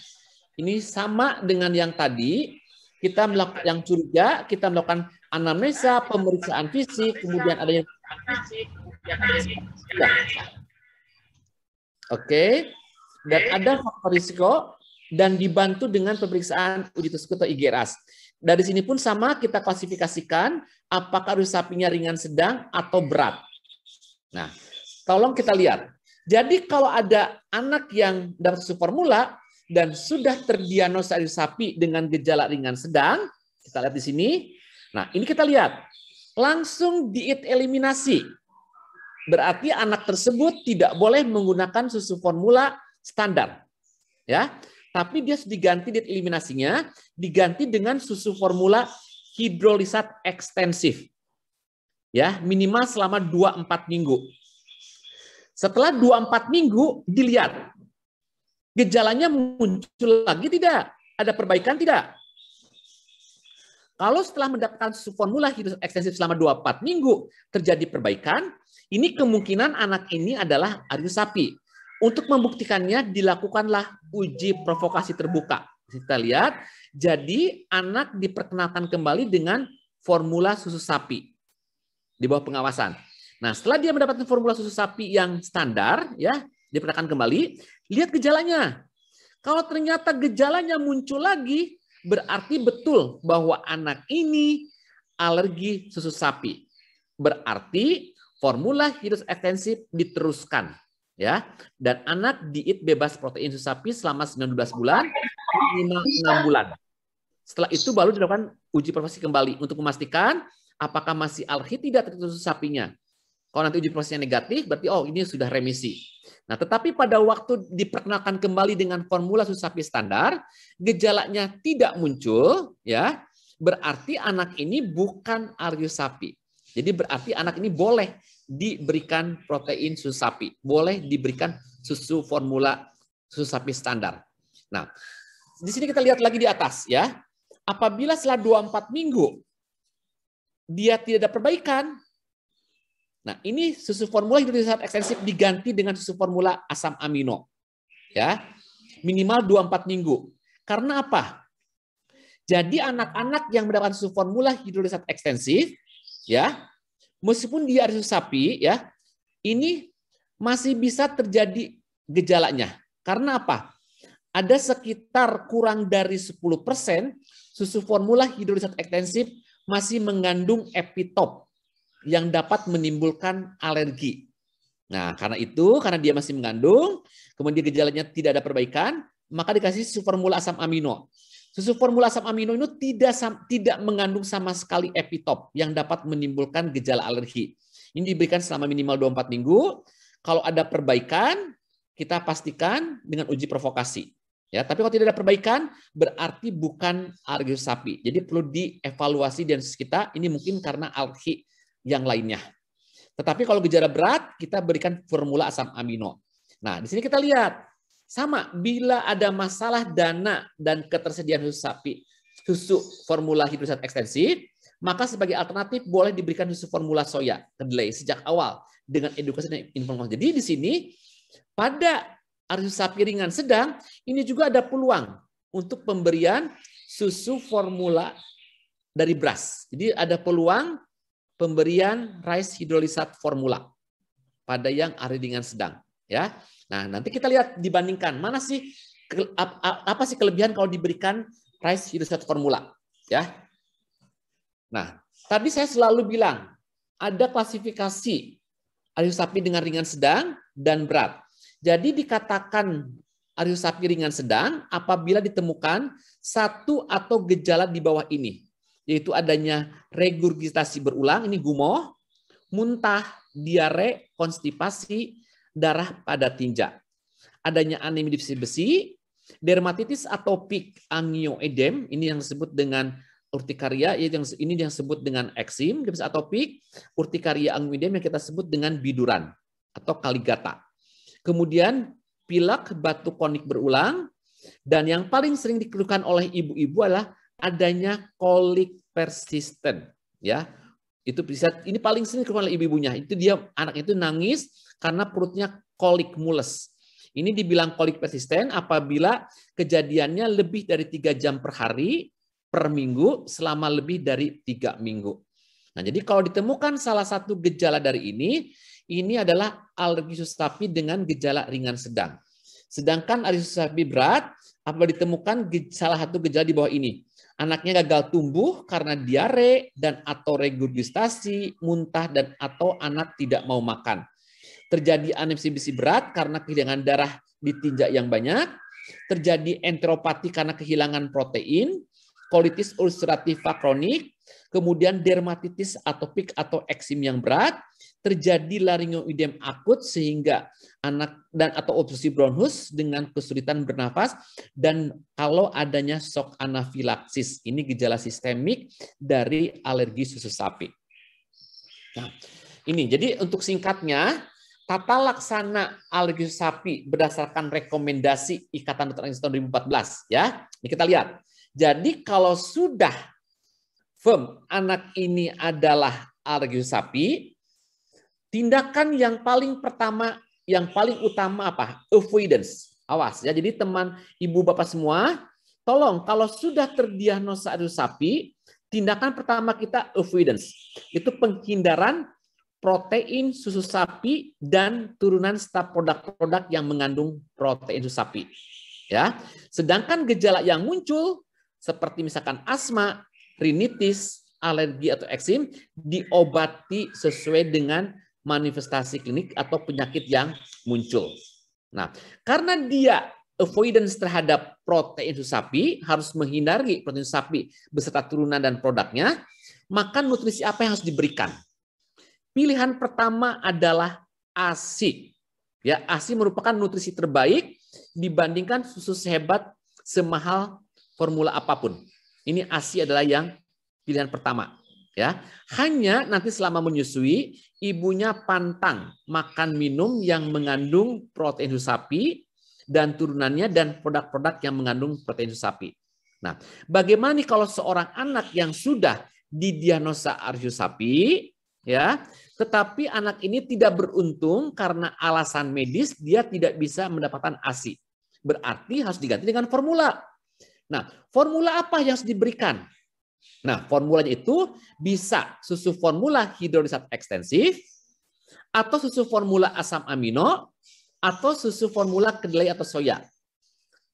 Ini sama dengan yang tadi, kita melakukan yang curiga, kita melakukan anamnesa, pemeriksaan fisik, kemudian ada yang Oke. Dan ada faktor risiko dan dibantu dengan pemeriksaan uji toksiko atau IGRAS. Dari sini pun sama, kita klasifikasikan apakah alergi sapinya ringan, sedang, atau berat. Nah, tolong kita lihat. Jadi kalau ada anak yang dapat susu formula dan sudah terdiagnosa alergi sapi dengan gejala ringan sedang, kita lihat di sini. Nah, ini kita lihat. Langsung diet eliminasi. Berarti anak tersebut tidak boleh menggunakan susu formula standar. Ya, tapi dia diganti diet eliminasinya, diganti dengan susu formula hidrolysat ekstensif. Ya, minimal selama 2-4 minggu. Setelah 2-4 minggu dilihat gejalanya muncul lagi tidak? Ada perbaikan tidak? Kalau setelah mendapatkan susu formula hidrolysat ekstensif selama 2-4 minggu terjadi perbaikan, ini kemungkinan anak ini adalah alergi sapi. Untuk membuktikannya dilakukanlah uji provokasi terbuka. Kita lihat, jadi anak diperkenalkan kembali dengan formula susu sapi di bawah pengawasan. Nah, setelah dia mendapatkan formula susu sapi yang standar, ya, diperkenalkan kembali, lihat gejalanya. Kalau ternyata gejalanya muncul lagi, berarti betul bahwa anak ini alergi susu sapi. Berarti formula hidrolysat ekstensif diteruskan, ya. Dan anak diet bebas protein susu sapi selama 19 bulan, minimal 6 bulan. Setelah itu baru dilakukan uji provokasi kembali untuk memastikan apakah masih alergi tidak terhadap susu sapinya. Kalau nanti uji prosesnya negatif, berarti oh ini sudah remisi. Nah, tetapi pada waktu diperkenalkan kembali dengan formula susu sapi standar, gejalanya tidak muncul, ya, berarti anak ini bukan Argus sapi. Jadi berarti anak ini boleh diberikan protein susu sapi, boleh diberikan susu formula susu sapi standar. Nah, di sini kita lihat lagi di atas, ya. Apabila setelah 24 minggu dia tidak ada perbaikan, nah, ini susu formula hidrolisator ekstensif diganti dengan susu formula asam amino. Ya. Minimal 24 minggu. Karena apa? Jadi anak-anak yang mendapatkan susu formula hidrolisator ekstensif, ya, meskipun dia susu sapi, ya, ini masih bisa terjadi gejalanya. Karena apa? Ada sekitar kurang dari 10% susu formula hidrolisator ekstensif masih mengandung epitop yang dapat menimbulkan alergi. Nah, karena itu, karena dia masih mengandung, kemudian gejalanya tidak ada perbaikan, maka dikasih susu formula asam amino. Susu formula asam amino ini tidak mengandung sama sekali epitop yang dapat menimbulkan gejala alergi. Ini diberikan selama minimal 24 minggu. Kalau ada perbaikan, kita pastikan dengan uji provokasi. Ya, tapi kalau tidak ada perbaikan, berarti bukan alergi sapi. Jadi perlu dievaluasi di kita, ini mungkin karena alergi yang lainnya. Tetapi kalau gejala berat, kita berikan formula asam amino. Nah, di sini kita lihat, sama, bila ada masalah dana dan ketersediaan susu sapi, susu formula hidrolisator ekstensif, maka sebagai alternatif boleh diberikan susu formula soya, kedelai, sejak awal, dengan edukasi dan informasi. Jadi di sini, pada susu sapi ringan sedang, ini juga ada peluang untuk pemberian susu formula dari beras. Jadi ada peluang pemberian rice hidrolisat formula pada yang ari ringan sedang, ya. Nah, nanti kita lihat dibandingkan mana sih apa sih kelebihan kalau diberikan rice hidrolisat formula, ya. Nah, tadi saya selalu bilang ada klasifikasi ari sapi dengan ringan sedang dan berat. Jadi dikatakan ari sapi ringan sedang apabila ditemukan satu atau gejala di bawah ini, yaitu adanya regurgitasi berulang, ini gumoh, muntah, diare, konstipasi, darah pada tinja. Adanya anemia divisi besi, dermatitis atopik angioedem, ini yang disebut dengan urtikaria, ini yang disebut dengan eksim, divisi atopik, urtikaria angioedem yang kita sebut dengan biduran atau kaligata. Kemudian pilek, batu konik berulang, dan yang paling sering dikeluhkan oleh ibu-ibu adalah adanya kolik persisten, ya. Itu bisa, ini paling sering dikeluhkan oleh ibu-ibunya. Itu dia, anak itu nangis karena perutnya kolik mules. Ini dibilang kolik persisten apabila kejadiannya lebih dari 3 jam per hari per minggu selama lebih dari 3 minggu. Nah, jadi kalau ditemukan salah satu gejala dari ini adalah alergi susu sapi dengan gejala ringan sedang. Sedangkan alergi susu sapi berat apabila ditemukan salah satu gejala di bawah ini. Anaknya gagal tumbuh karena diare dan atau regurgitasi, muntah dan atau anak tidak mau makan. Terjadi anemia besi berat karena kehilangan darah di tinja yang banyak. Terjadi enteropati karena kehilangan protein. Kolitis ulcerativa kronik. Kemudian dermatitis atopik atau eksim yang berat. Terjadi laringoidem akut sehingga anak dan atau obstruksi bronchus dengan kesulitan bernafas, dan kalau adanya shock anafilaksis, ini gejala sistemik dari alergi susu sapi. Nah, ini jadi untuk singkatnya, tata laksana alergi susu sapi berdasarkan rekomendasi Ikatan Dokter Indonesia tahun 2014, ya. Ini kita lihat. Jadi kalau sudah firm anak ini adalah alergi susu sapi, tindakan yang paling pertama, yang paling utama apa? Avoidance. Awas ya. Jadi teman ibu bapak semua, tolong kalau sudah terdiagnosa alergi sapi, tindakan pertama kita avoidance. Itu penghindaran protein susu sapi dan turunan serta produk-produk yang mengandung protein susu sapi. Ya. Sedangkan gejala yang muncul seperti misalkan asma, rinitis, alergi atau eksim diobati sesuai dengan manifestasi klinik atau penyakit yang muncul. Nah, karena dia avoidance terhadap protein susu sapi, harus menghindari protein susu sapi beserta turunan dan produknya, maka nutrisi apa yang harus diberikan? Pilihan pertama adalah ASI. Ya, ASI merupakan nutrisi terbaik dibandingkan susu sehebat semahal formula apapun. Ini ASI adalah yang pilihan pertama. Ya, hanya nanti selama menyusui ibunya pantang makan minum yang mengandung protein susu sapi dan turunannya dan produk-produk yang mengandung protein susu sapi. Nah, bagaimana nih kalau seorang anak yang sudah didiagnosa ARS sapi, ya, tetapi anak ini tidak beruntung karena alasan medis dia tidak bisa mendapatkan ASI. Berarti harus diganti dengan formula. Nah, formula apa yang harus diberikan? Nah, formulanya itu bisa susu formula hidrolisat ekstensif, atau susu formula asam amino, atau susu formula kedelai atau soya.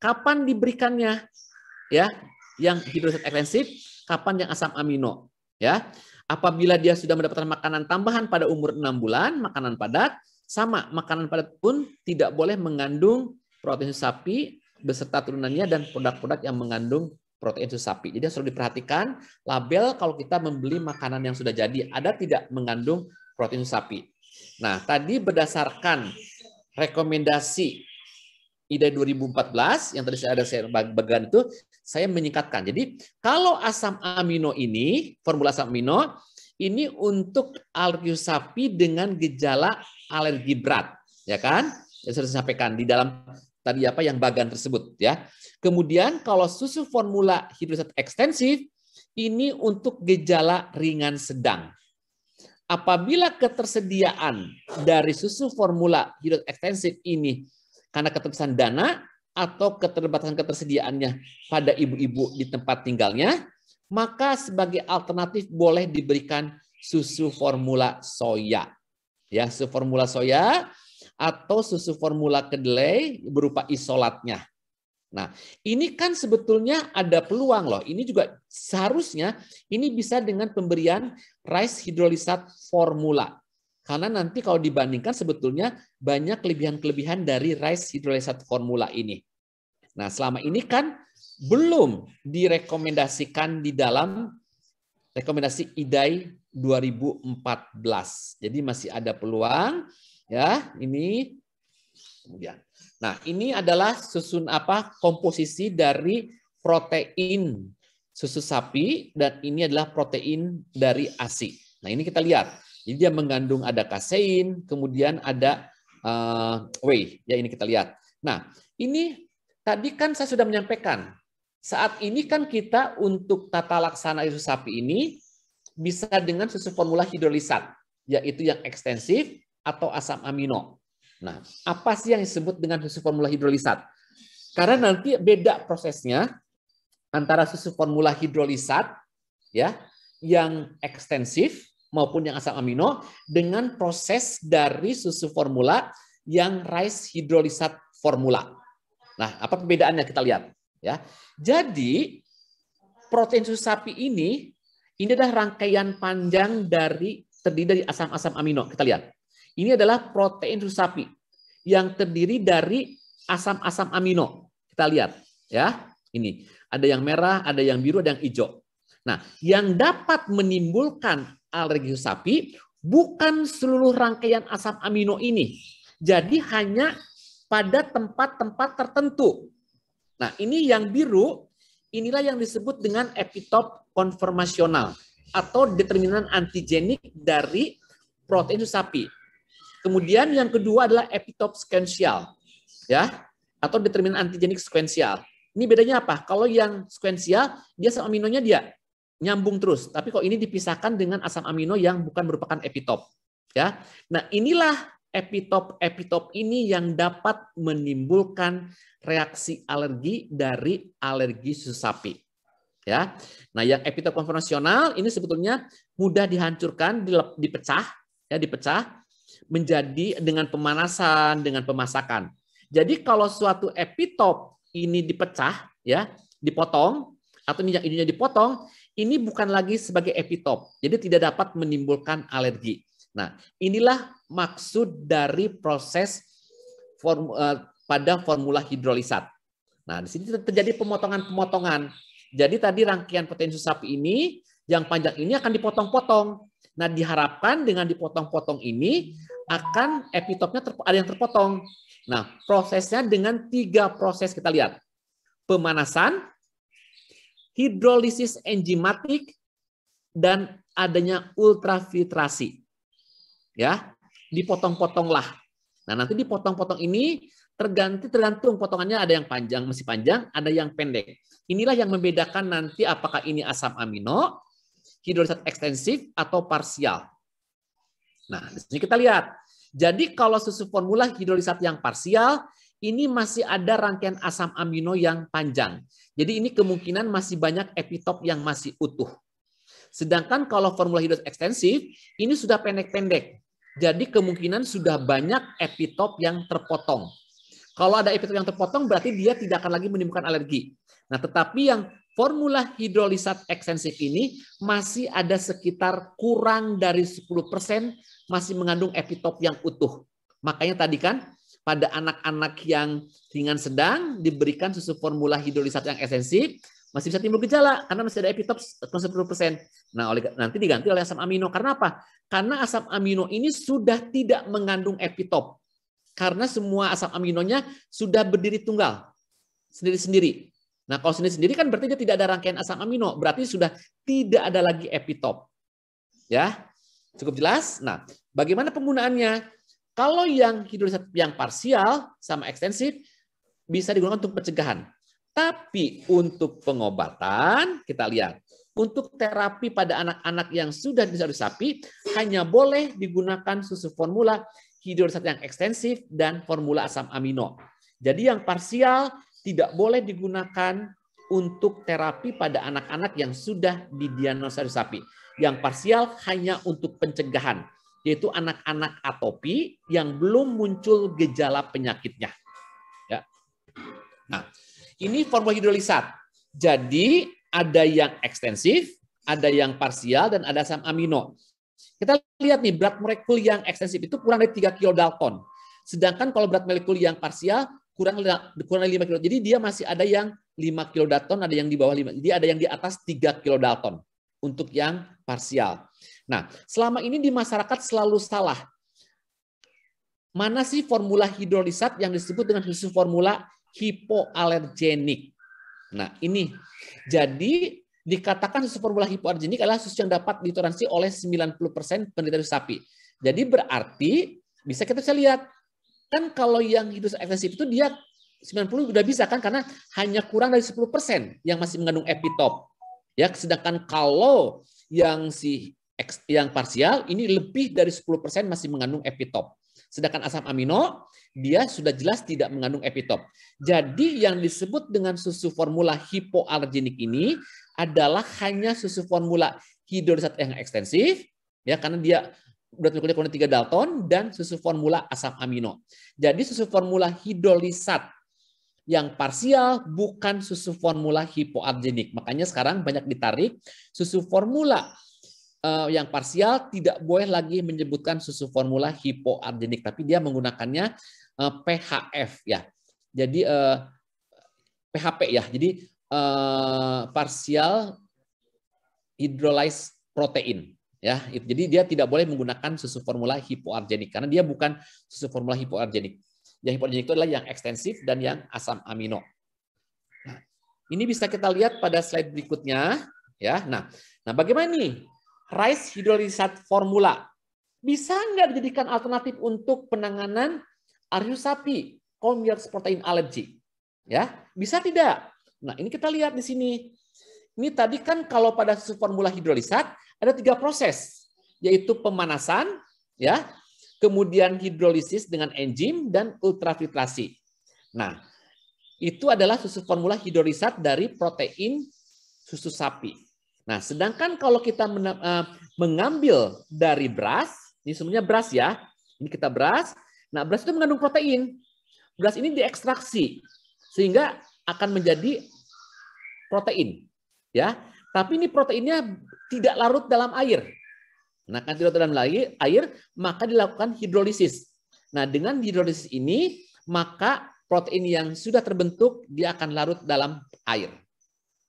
Kapan diberikannya? Ya, yang hidrolisat ekstensif, kapan yang asam amino? Ya, apabila dia sudah mendapatkan makanan tambahan pada umur 6 bulan, makanan padat, sama makanan padat pun tidak boleh mengandung protein sapi beserta turunannya dan produk-produk yang mengandung protein susu sapi. Jadi harus diperhatikan label kalau kita membeli makanan yang sudah jadi ada tidak mengandung protein susu sapi. Nah, tadi berdasarkan rekomendasi IDAI 2014 yang tadi saya bagian itu, saya menyingkatkan. Jadi kalau asam amino ini, formula asam amino ini untuk alergi sapi dengan gejala alergi berat, ya kan? Yang sudah saya sampaikan di dalam tadi apa yang bagan tersebut, ya. Kemudian kalau susu formula hidrolisat ekstensif ini untuk gejala ringan sedang. Apabila ketersediaan dari susu formula hidrolisat ekstensif ini karena keterbatasan dana atau keterbatasan ketersediaannya pada ibu-ibu di tempat tinggalnya, maka sebagai alternatif boleh diberikan susu formula soya. Ya, susu formula soya atau susu formula kedelai berupa isolatnya. Nah, ini kan sebetulnya ada peluang loh. Ini juga seharusnya ini bisa dengan pemberian rice hidrolisat formula. Karena nanti kalau dibandingkan sebetulnya banyak kelebihan-kelebihan dari rice hidrolisat formula ini. Nah, selama ini kan belum direkomendasikan di dalam rekomendasi IDAI 2014. Jadi masih ada peluang ya, ini kemudian. Nah, ini adalah susun komposisi dari protein susu sapi dan ini adalah protein dari ASI. Nah, ini kita lihat. Jadi dia mengandung ada kasein, kemudian ada whey. Ya, ini kita lihat. Nah, ini tadi kan saya sudah menyampaikan. Saat ini kan kita untuk tata laksana susu sapi ini bisa dengan susu formula hidrolisat, yaitu yang ekstensif atau asam amino. Nah, apa sih yang disebut dengan susu formula hidrolisat? Karena nanti beda prosesnya antara susu formula hidrolisat ya, yang ekstensif maupun yang asam amino dengan proses dari susu formula yang rice hidrolisat formula. Nah, apa perbedaannya kita lihat ya. Jadi protein susu sapi ini adalah rangkaian panjang terdiri dari asam-asam amino. Kita lihat. Ini adalah protein susu sapi yang terdiri dari asam-asam amino. Kita lihat ya. Ini ada yang merah, ada yang biru, ada yang hijau. Nah, yang dapat menimbulkan alergi sapi bukan seluruh rangkaian asam amino ini. Jadi hanya pada tempat-tempat tertentu. Nah, ini yang biru, inilah yang disebut dengan epitop konformasional atau determinan antigenik dari protein sapi. Kemudian yang kedua adalah epitop sekuensial, ya, atau determinan antigenik sekuensial. Ini bedanya apa? Kalau yang sekuensial, dia asam aminonya dia nyambung terus. Tapi kalau ini dipisahkan dengan asam amino yang bukan merupakan epitop. Ya, nah inilah epitop ini yang dapat menimbulkan reaksi alergi dari alergi susu sapi. Ya, nah yang epitop konvensional ini sebetulnya mudah dihancurkan, dipecah menjadi dengan pemanasan, dengan pemasakan. Jadi kalau suatu epitop ini dipecah, ya, dipotong atau yang ininya dipotong, ini bukan lagi sebagai epitop, jadi tidak dapat menimbulkan alergi. Nah, inilah maksud dari proses pada formula hidrolisat. Nah, di sini terjadi pemotongan-pemotongan. Jadi tadi rangkaian protein susu sapi ini Yang panjang ini akan dipotong-potong. Nah, diharapkan dengan dipotong-potong ini akan epitopnya ada yang terpotong. Nah, prosesnya dengan 3 proses kita lihat. Pemanasan, hidrolisis enzimatik, dan adanya ultrafiltrasi. Ya, dipotong-potonglah. Nah, nanti dipotong-potong ini tergantung potongannya, ada yang panjang, masih panjang, ada yang pendek. Inilah yang membedakan nanti apakah ini asam amino, hidrolisat ekstensif atau parsial. Nah, di sini kita lihat. Jadi kalau susu formula hidrolisat yang parsial, ini masih ada rangkaian asam amino yang panjang. Jadi ini kemungkinan masih banyak epitop yang masih utuh. Sedangkan kalau formula hidrolisat ekstensif, ini sudah pendek-pendek. Jadi kemungkinan sudah banyak epitop yang terpotong. Kalau ada epitop yang terpotong, berarti dia tidak akan lagi menimbulkan alergi. Nah, tetapi yang formula hidrolisat ekstensif ini masih ada sekitar kurang dari 10% masih mengandung epitop yang utuh. Makanya tadi kan pada anak-anak yang ringan sedang diberikan susu formula hidrolisat yang ekstensif, masih bisa timbul gejala karena masih ada epitop 10%. Nah, nanti diganti oleh asam amino. Karena apa? Karena asam amino ini sudah tidak mengandung epitop. Karena semua asam aminonya sudah berdiri tunggal, sendiri-sendiri. Nah, kalau sendiri-sendiri kan berarti dia tidak ada rangkaian asam amino, berarti sudah tidak ada lagi epitop. Ya, cukup jelas? Nah, bagaimana penggunaannya? Kalau yang hidrolisat yang parsial sama ekstensif bisa digunakan untuk pencegahan. Tapi untuk pengobatan, kita lihat. Untuk terapi pada anak-anak yang sudah bisa sapi, hanya boleh digunakan susu formula hidrolisat yang ekstensif dan formula asam amino. Jadi yang parsial tidak boleh digunakan untuk terapi pada anak-anak yang sudah didiagnosa sapi. Yang parsial hanya untuk pencegahan, yaitu anak-anak atopi yang belum muncul gejala penyakitnya. Ya. Nah, ini formula hidrolisat. Jadi ada yang ekstensif, ada yang parsial, dan ada asam amino. Kita lihat nih, berat molekul yang ekstensif itu kurang dari 3 kilodalton. Sedangkan kalau berat molekul yang parsial kurang dari 5 kilo. Jadi dia masih ada yang 5 kilodalton, ada yang di bawah 5. Jadi ada yang di atas 3 kilodalton untuk yang parsial. Nah, selama ini di masyarakat selalu salah. Mana sih formula hidrolisat yang disebut dengan susu formula hipoalergenik? Nah, ini. Jadi dikatakan susu formula hipoalergenik adalah susu yang dapat ditoleransi oleh 90% penderita sapi. Jadi berarti bisa kita bisa lihat kan kalau yang hidrolisat ekstensif itu dia 90 udah bisa kan karena hanya kurang dari 10% yang masih mengandung epitop. Ya, sedangkan kalau yang parsial ini lebih dari 10% masih mengandung epitop. Sedangkan asam amino dia sudah jelas tidak mengandung epitop. Jadi yang disebut dengan susu formula hipoalergenik ini adalah hanya susu formula hidrolisat yang ekstensif, ya karena dia berat molekulnya kurang 3 dalton, dan susu formula asam amino. Jadi susu formula hidrolisat yang parsial bukan susu formula hipoalergenik. Makanya sekarang banyak ditarik susu formula yang parsial tidak boleh lagi menyebutkan susu formula hipoalergenik, tapi dia menggunakannya PHF ya. Jadi PHP ya. Jadi partial hydrolyzed protein ya. Jadi dia tidak boleh menggunakan susu formula hipoalergenik karena dia bukan susu formula hipoalergenik. Yang hipoalergenik itu adalah yang ekstensif dan yang asam amino. Nah, ini bisa kita lihat pada slide berikutnya ya. Nah, bagaimana nih rice hidrolisat formula? Bisa nggak dijadikan alternatif untuk penanganan alergi sapi, complex protein allergy? Ya, bisa tidak? Nah, ini kita lihat di sini. Ini tadi kan kalau pada susu formula hidrolisat ada 3 proses, yaitu pemanasan, ya, kemudian hidrolisis dengan enzim dan ultrafiltrasi. Nah, itu adalah susu formula hidrolisat dari protein susu sapi. Nah, sedangkan kalau kita mengambil dari beras, ini sebenarnya beras ya, ini kita beras. Nah, beras itu mengandung protein. Beras ini diekstraksi sehingga akan menjadi protein, ya. Tapi ini proteinnya tidak larut dalam air. Nah, kan tidak dalam air, maka dilakukan hidrolisis. Nah, dengan hidrolisis ini, maka protein yang sudah terbentuk dia akan larut dalam air.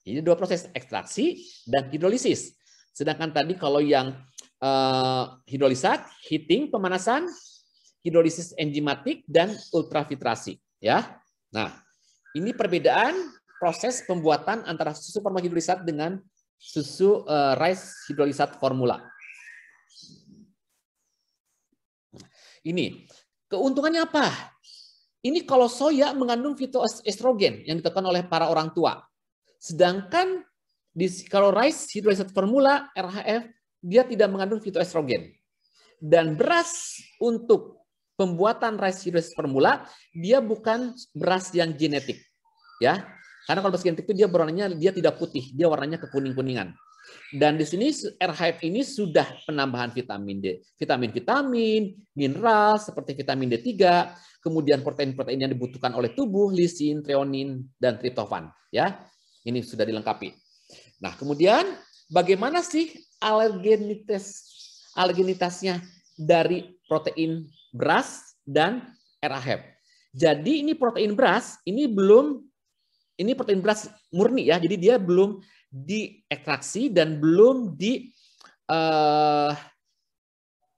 Ini 2 proses, ekstraksi dan hidrolisis. Sedangkan tadi kalau yang hidrolisat, heating, pemanasan, hidrolisis enzimatik, dan ultrafiltrasi. Ya. Nah, ini perbedaan proses pembuatan antara susu formahidrolisat dengan susu rice hidrolisat formula. Ini keuntungannya apa? Ini kalau soya mengandung fitoestrogen yang ditekan oleh para orang tua. Sedangkan kalau rice hidrolisat formula RHF dia tidak mengandung fitoestrogen. Dan beras untuk pembuatan rice hidrolisat formula dia bukan beras yang genetik, ya. Karena kalau beras genetik itu dia warnanya dia tidak putih, dia warnanya kekuning-kuningan. Dan di sini RHF ini sudah penambahan vitamin D, vitamin, mineral seperti vitamin D3, kemudian protein-protein yang dibutuhkan oleh tubuh, lisin, treonin, dan triptofan, ya. Ini sudah dilengkapi. Nah, kemudian bagaimana sih alergenitasnya dari protein beras dan RHF? Jadi ini protein beras, ini protein beras murni ya. Jadi dia belum diekstraksi dan belum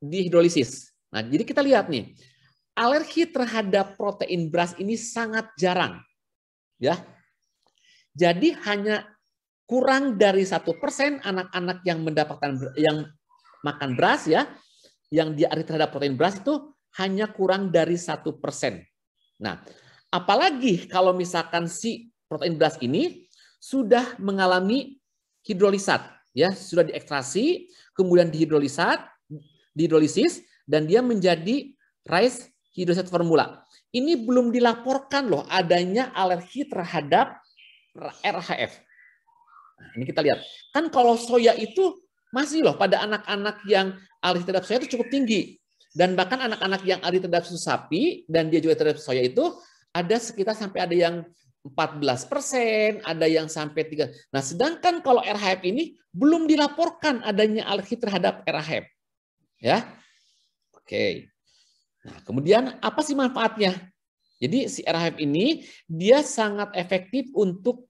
dihidrolisis. Nah, jadi kita lihat nih, alergi terhadap protein beras ini sangat jarang, ya. Jadi hanya kurang dari 1% anak-anak yang makan beras ya, yang dia alergi terhadap protein beras itu hanya kurang dari 1%. Nah, apalagi kalau misalkan si protein beras ini sudah mengalami hidrolisat, ya, sudah diekstraksi, kemudian dihidrolisis, dan dia menjadi rice hidrolisat formula. Ini belum dilaporkan loh adanya alergi terhadap RHF. Nah, ini kita lihat. Kan kalau soya itu masih loh pada anak-anak yang alergi terhadap soya itu cukup tinggi. Dan bahkan anak-anak yang alergi terhadap susu sapi dan dia juga terhadap soya itu ada sekitar sampai ada yang 14%, ada yang sampai 3. Nah, sedangkan kalau RHF ini belum dilaporkan adanya alergi terhadap RHF. Ya. Oke. Nah, kemudian apa sih manfaatnya? Jadi si RHF ini dia sangat efektif untuk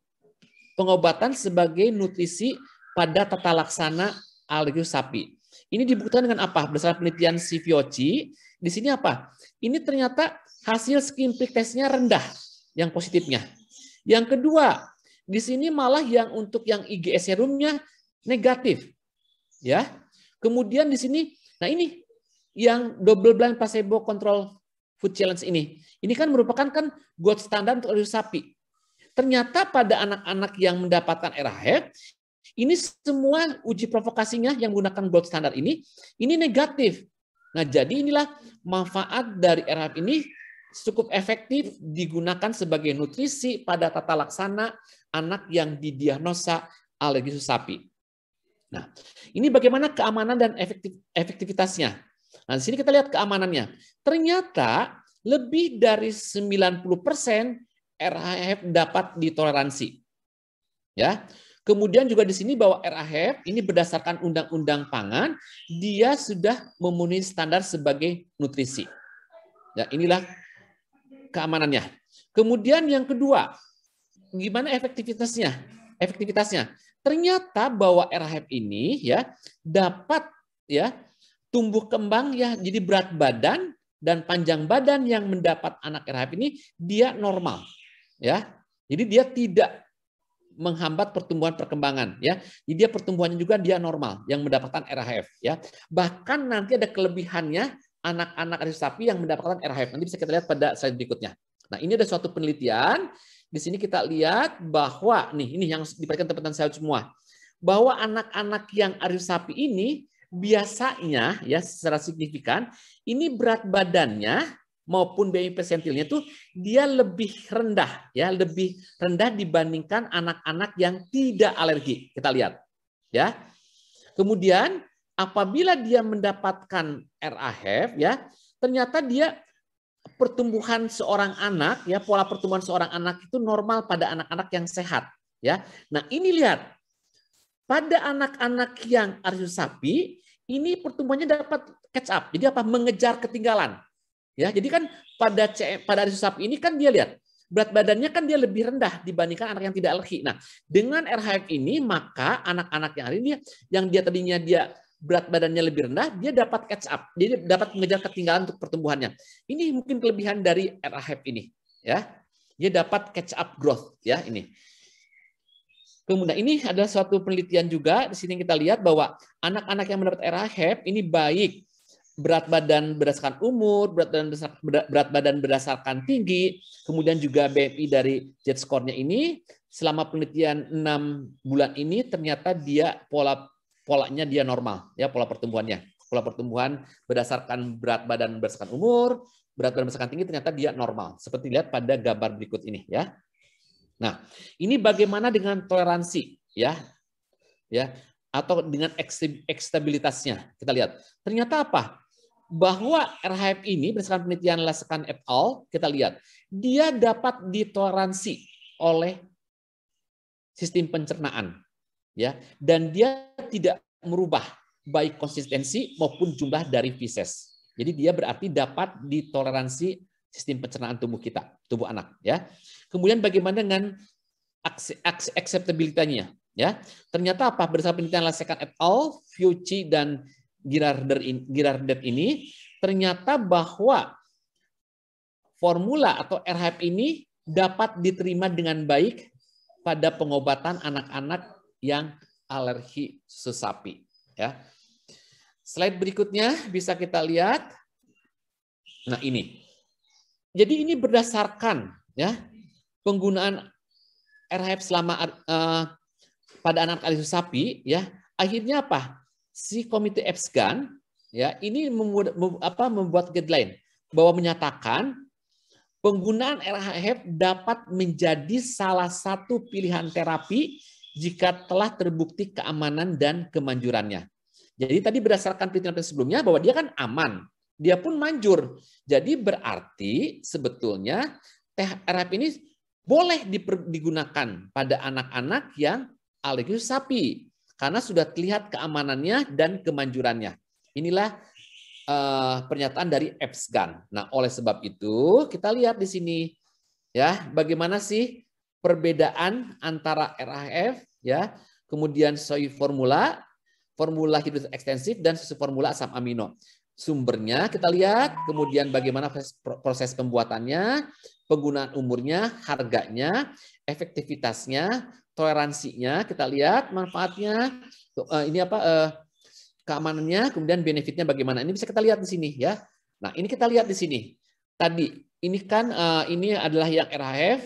pengobatan sebagai nutrisi pada tata laksana alergi sapi. Ini dibuktikan dengan apa? Berdasarkan penelitian Siviochi, di sini apa? Ini ternyata hasil skin prick testnya rendah, yang positifnya. Yang kedua, di sini malah yang untuk yang IgS serumnya negatif, ya. Kemudian di sini, nah ini yang double blind placebo control food challenge ini kan merupakan kan gold standard untuk alergi sapi. Ternyata pada anak-anak yang mendapatkan RHF, ini semua uji provokasinya yang menggunakan gold standard ini negatif. Nah, jadi inilah manfaat dari RHF ini cukup efektif digunakan sebagai nutrisi pada tata laksana anak yang didiagnosa alergi susu sapi. Nah, ini bagaimana keamanan dan efektivitasnya. Nah, di sini kita lihat keamanannya. Ternyata lebih dari 90% RHF dapat ditoleransi. Ya. Kemudian juga di sini bahwa RHF ini berdasarkan Undang-Undang Pangan, dia sudah memenuhi standar sebagai nutrisi. Ya, inilah keamanannya. Kemudian yang kedua, gimana efektivitasnya? Ternyata bahwa RHF ini ya dapat ya tumbuh kembang ya, jadi berat badan dan panjang badan yang mendapat anak RHF ini dia normal. Ya. Jadi dia tidak menghambat pertumbuhan perkembangan ya. Jadi dia pertumbuhannya juga dia normal yang mendapatkan RHF ya. Bahkan nanti ada kelebihannya anak-anak alergi sapi yang mendapatkan RHF. Nanti bisa kita lihat pada slide berikutnya. Nah, ini ada suatu penelitian. Di sini kita lihat bahwa ini yang diperhatikan teman-teman saya semua. Bahwa anak-anak yang alergi sapi ini biasanya ya secara signifikan ini berat badannya maupun BMI persentilnya itu dia lebih rendah ya, lebih rendah dibandingkan anak-anak yang tidak alergi. Kita lihat ya. Kemudian apabila dia mendapatkan RHF ya, ternyata dia pertumbuhan seorang anak ya, pola pertumbuhan seorang anak itu normal pada anak-anak yang sehat ya. Nah, ini lihat pada anak-anak yang alergi sapi ini pertumbuhannya dapat catch up. Jadi apa? Mengejar ketinggalan. Ya, jadi kan pada alergi sapi ini kan dia lihat berat badannya kan dia lebih rendah dibandingkan anak yang tidak alergi. Nah, dengan RHF ini maka anak-anak yang hari ini yang dia tadinya dia berat badannya lebih rendah, dia dapat catch up, dia dapat mengejar ketinggalan untuk pertumbuhannya. Ini mungkin kelebihan dari RHF ini, ya. Dia dapat catch up growth, ya ini. Kemudian ini adalah suatu penelitian juga, di sini kita lihat bahwa anak-anak yang mendapat RHF ini baik berat badan berdasarkan umur, berat badan berdasarkan tinggi, kemudian juga BMI dari Z-score-nya ini selama penelitian 6 bulan ini ternyata dia polanya dia normal, ya pola pertumbuhannya. Pola pertumbuhan berdasarkan berat badan berdasarkan umur, berat badan berdasarkan tinggi ternyata dia normal. Seperti lihat pada gambar berikut ini, ya. Nah, ini bagaimana dengan toleransi, ya, atau dengan ekstabilitasnya. Kita lihat. Ternyata apa? Bahwa RHF ini berdasarkan penelitian Laskan et al. Kita lihat dia dapat ditoleransi oleh sistem pencernaan, ya, dan dia tidak merubah baik konsistensi maupun jumlah dari feses. Jadi dia berarti dapat ditoleransi sistem pencernaan tubuh kita, tubuh anak, ya. Kemudian bagaimana dengan akseptabilitasnya, ya? Ternyata apa? Berdasarkan penelitian Laskan et al, Fiuchi dan Girardet ini ternyata bahwa formula atau RHF ini dapat diterima dengan baik pada pengobatan anak-anak yang alergi susu sapi. Ya. Slide berikutnya bisa kita lihat. Nah ini. Jadi ini berdasarkan ya penggunaan RHF selama pada anak alergi susu sapi. Ya, akhirnya apa? Si komite EPSGAN ya ini membuat guideline bahwa menyatakan penggunaan RHF dapat menjadi salah satu pilihan terapi jika telah terbukti keamanan dan kemanjurannya. Jadi tadi berdasarkan penelitian sebelumnya bahwa dia kan aman, dia pun manjur. Jadi berarti sebetulnya RHF ini boleh digunakan pada anak-anak yang alergi sapi. Karena sudah terlihat keamanannya dan kemanjurannya. Inilah pernyataan dari EPSGAN. Nah, oleh sebab itu kita lihat di sini ya bagaimana sih perbedaan antara RHF ya, kemudian soy formula hidrolisis ekstensif dan susu formula asam amino. Sumbernya kita lihat, kemudian bagaimana proses pembuatannya, penggunaan umurnya, harganya, efektivitasnya, toleransinya, kita lihat manfaatnya, ini apa keamanannya, kemudian benefitnya bagaimana. Ini bisa kita lihat di sini ya. Nah, ini kita lihat di sini. Tadi ini kan ini adalah yang RHF,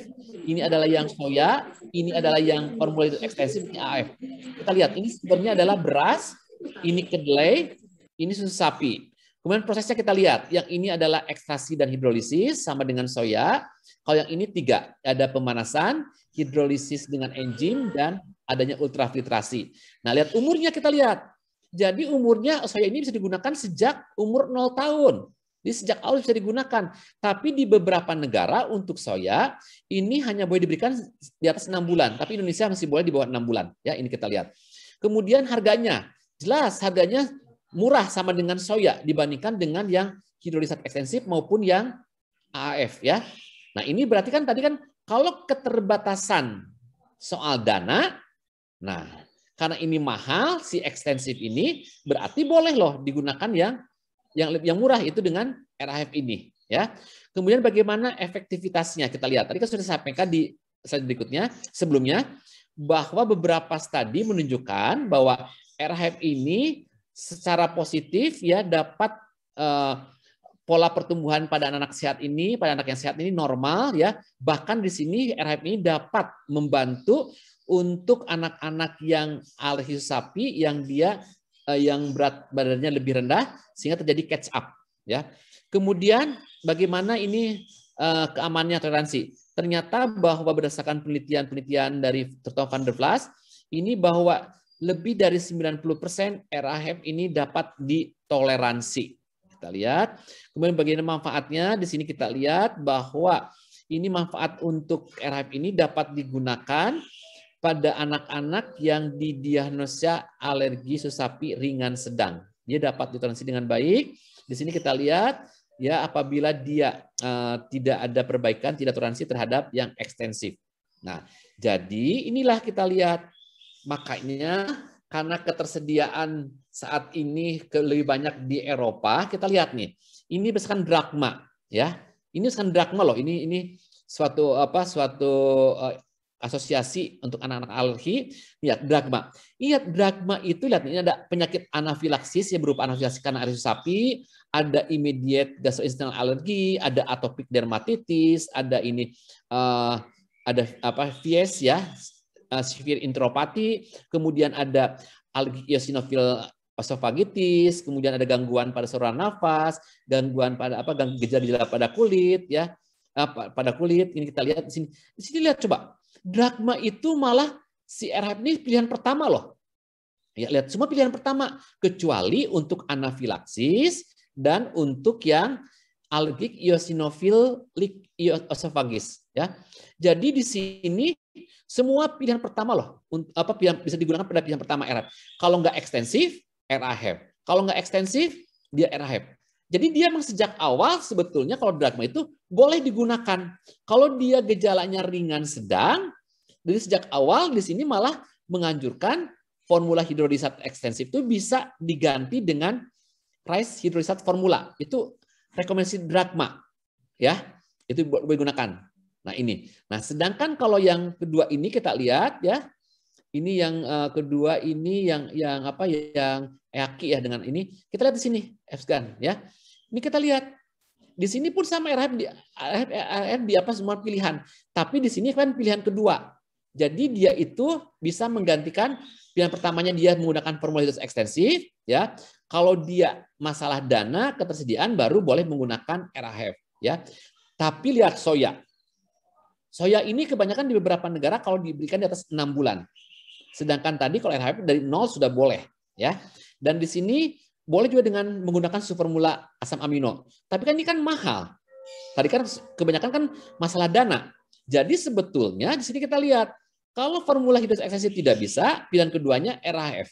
ini adalah yang soya, ini adalah yang formula ekstensif, ini AF. Kita lihat ini sebenarnya adalah beras, ini kedelai, ini susu sapi. Kemudian prosesnya kita lihat, yang ini adalah ekstraksi dan hidrolisis sama dengan soya. Kalau yang ini 3, ada pemanasan, hidrolisis dengan enzim, dan adanya ultrafiltrasi. Nah, lihat umurnya kita lihat. Jadi umurnya soya ini bisa digunakan sejak umur 0 tahun. Jadi sejak awal bisa digunakan. Tapi di beberapa negara untuk soya, ini hanya boleh diberikan di atas 6 bulan. Tapi Indonesia masih boleh di bawah 6 bulan. Ya, ini kita lihat. Kemudian harganya, jelas harganya murah sama dengan soya dibandingkan dengan yang hidrolisis ekstensif maupun yang AAF ya. Nah, ini berarti kan tadi kan kalau keterbatasan soal dana, nah karena ini mahal si ekstensif ini berarti boleh loh digunakan yang murah itu dengan RHF ini ya. Kemudian bagaimana efektivitasnya kita lihat. Tadi kan sudah saya sampaikan di slide berikutnya sebelumnya bahwa beberapa studi menunjukkan bahwa RHF ini secara positif ya dapat pola pertumbuhan pada anak-anak sehat ini, pada anak yang sehat ini normal ya. Bahkan di sini RHF ini dapat membantu untuk anak-anak yang alergi sapi yang dia yang berat badannya lebih rendah sehingga terjadi catch up ya. Kemudian bagaimana ini keamanannya toleransi? Ternyata bahwa berdasarkan penelitian dari terutama Van der Vlas ini bahwa lebih dari 90% RHF ini dapat ditoleransi. Kita lihat. Kemudian bagaimana manfaatnya? Di sini kita lihat bahwa ini manfaat untuk RHF ini dapat digunakan pada anak-anak yang didiagnosa alergi susu sapi ringan sedang. Dia dapat ditoleransi dengan baik. Di sini kita lihat ya apabila dia tidak ada perbaikan, tidak toleransi terhadap yang ekstensif. Nah, jadi inilah kita lihat, makanya karena ketersediaan saat ini lebih banyak di Eropa, kita lihat nih, ini berdasarkan Drachma, ya, ini berdasarkan Drachma loh, ini suatu asosiasi untuk anak-anak alergi. Lihat Drachma. Lihat Drachma itu, lihat ini ada penyakit anafilaksis yang berupa anafilaksis karena alergi sapi, ada immediate gastrointestinal allergy, ada atopic dermatitis, ada ini ada VS ya, severe enteropati, kemudian ada alergi eosinophil esophagitis, kemudian ada gangguan pada saluran nafas, gangguan pada gejala-gejala pada kulit ya. Pada kulit ini kita lihat di sini. Di sini lihat coba. Drachma itu malah si RHF ini pilihan pertama loh. Ya, lihat semua pilihan pertama kecuali untuk anafilaksis dan untuk yang alergik eosinophilic esophagis ya. Jadi di sini semua pilihan pertama loh, bisa digunakan pada pilihan pertama RHF. Kalau nggak ekstensif, RHF. Kalau nggak ekstensif, dia RHF. Jadi dia memang sejak awal sebetulnya kalau Drachma itu boleh digunakan. Kalau dia gejalanya ringan sedang, dari sejak awal di sini malah menganjurkan formula hidrolizat ekstensif itu bisa diganti dengan rice hidrolizat formula. Itu rekomendasi Drachma. Ya, itu boleh digunakan. Nah, ini. Nah, sedangkan kalau yang kedua ini kita lihat ya. Ini yang kedua ini yang EAKI ya dengan ini. Kita lihat di sini F-scan ya. Ini kita lihat. Di sini pun sama RHF di apa semua pilihan. Tapi di sini kan pilihan kedua. Jadi dia itu bisa menggantikan pilihan pertamanya dia menggunakan formula hidrolizat ekstensif ya. Kalau dia masalah dana ketersediaan baru boleh menggunakan RHF ya. Tapi lihat soya. Soya ini kebanyakan di beberapa negara kalau diberikan di atas 6 bulan. Sedangkan tadi kalau RHF dari 0 sudah boleh ya. Dan di sini boleh juga dengan menggunakan formula asam amino. Tapi kan ini kan mahal. Tadi kan kebanyakan kan masalah dana. Jadi sebetulnya di sini kita lihat kalau formula hidrolizat ekstensif tidak bisa, pilihan keduanya RHF.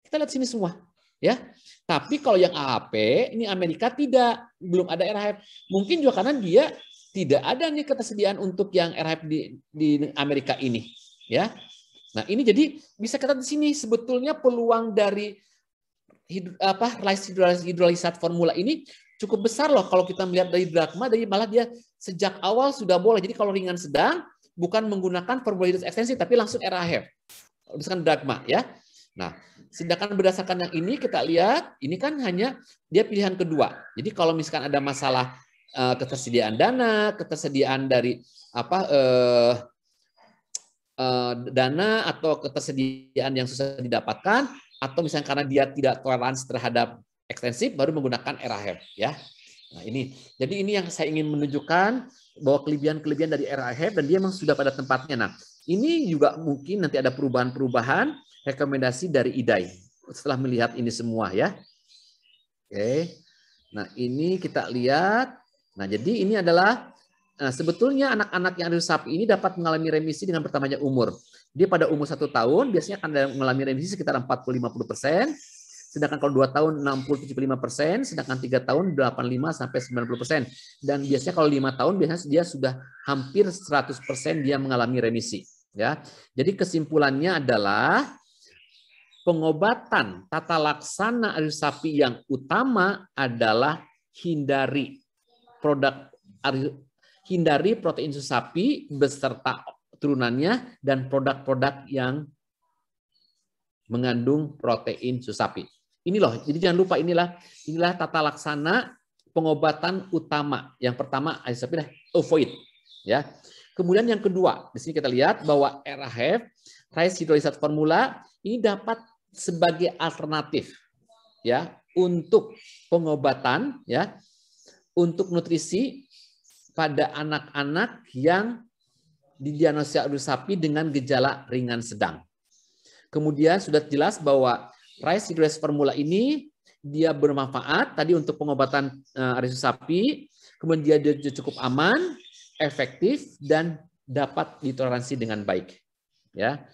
Kita lihat sini semua ya. Tapi kalau yang AHP ini Amerika tidak, belum ada RHF. Mungkin juga karena dia tidak ada nih ketersediaan untuk yang RHF di Amerika ini ya. Nah, ini jadi bisa kita di sini sebetulnya peluang dari hidrolizat formula ini cukup besar loh kalau kita melihat dari Drachma, dari malah dia sejak awal sudah boleh. Jadi kalau ringan sedang bukan menggunakan formula hidrolizat ekstensif tapi langsung RHF. Berdasarkan Drachma ya. Nah, sedangkan berdasarkan yang ini kita lihat ini kan hanya dia pilihan kedua. Jadi kalau misalkan ada masalah ketersediaan dana, ketersediaan dari dana atau ketersediaan yang susah didapatkan, atau misalnya karena dia tidak toleransi terhadap ekstensif baru menggunakan RHF ya. Nah, ini. Jadi ini yang saya ingin menunjukkan bahwa kelebihan-kelebihan dari RHF dan dia memang sudah pada tempatnya. Nah, ini juga mungkin nanti ada perubahan-perubahan rekomendasi dari IDAI setelah melihat ini semua ya. Oke. Nah, ini kita lihat. Nah, jadi ini adalah sebetulnya anak-anak yang ada sapi ini dapat mengalami remisi dengan bertambahnya umur. Dia pada umur 1 tahun biasanya akan mengalami remisi sekitar 40-50%, sedangkan kalau 2 tahun 60-75%, sedangkan 3 tahun 85-90%. Dan biasanya kalau 5 tahun biasanya dia sudah hampir 100% dia mengalami remisi. Ya, jadi kesimpulannya adalah pengobatan tata laksana alergi sapi yang utama adalah hindari protein susu sapi beserta turunannya dan produk-produk yang mengandung protein susu sapi. Ini loh, jadi jangan lupa inilah tata laksana pengobatan utama. Yang pertama alergi sapi avoid ya. Kemudian yang kedua, di sini kita lihat bahwa RHF, rice hidrolizat formula ini dapat sebagai alternatif ya untuk pengobatan ya, untuk nutrisi pada anak-anak yang didiagnosis alergi sapi dengan gejala ringan sedang. Kemudian sudah jelas bahwa rice hidrolizat formula ini dia bermanfaat tadi untuk pengobatan alergi sapi, kemudian dia cukup aman, efektif dan dapat ditoleransi dengan baik. Ya.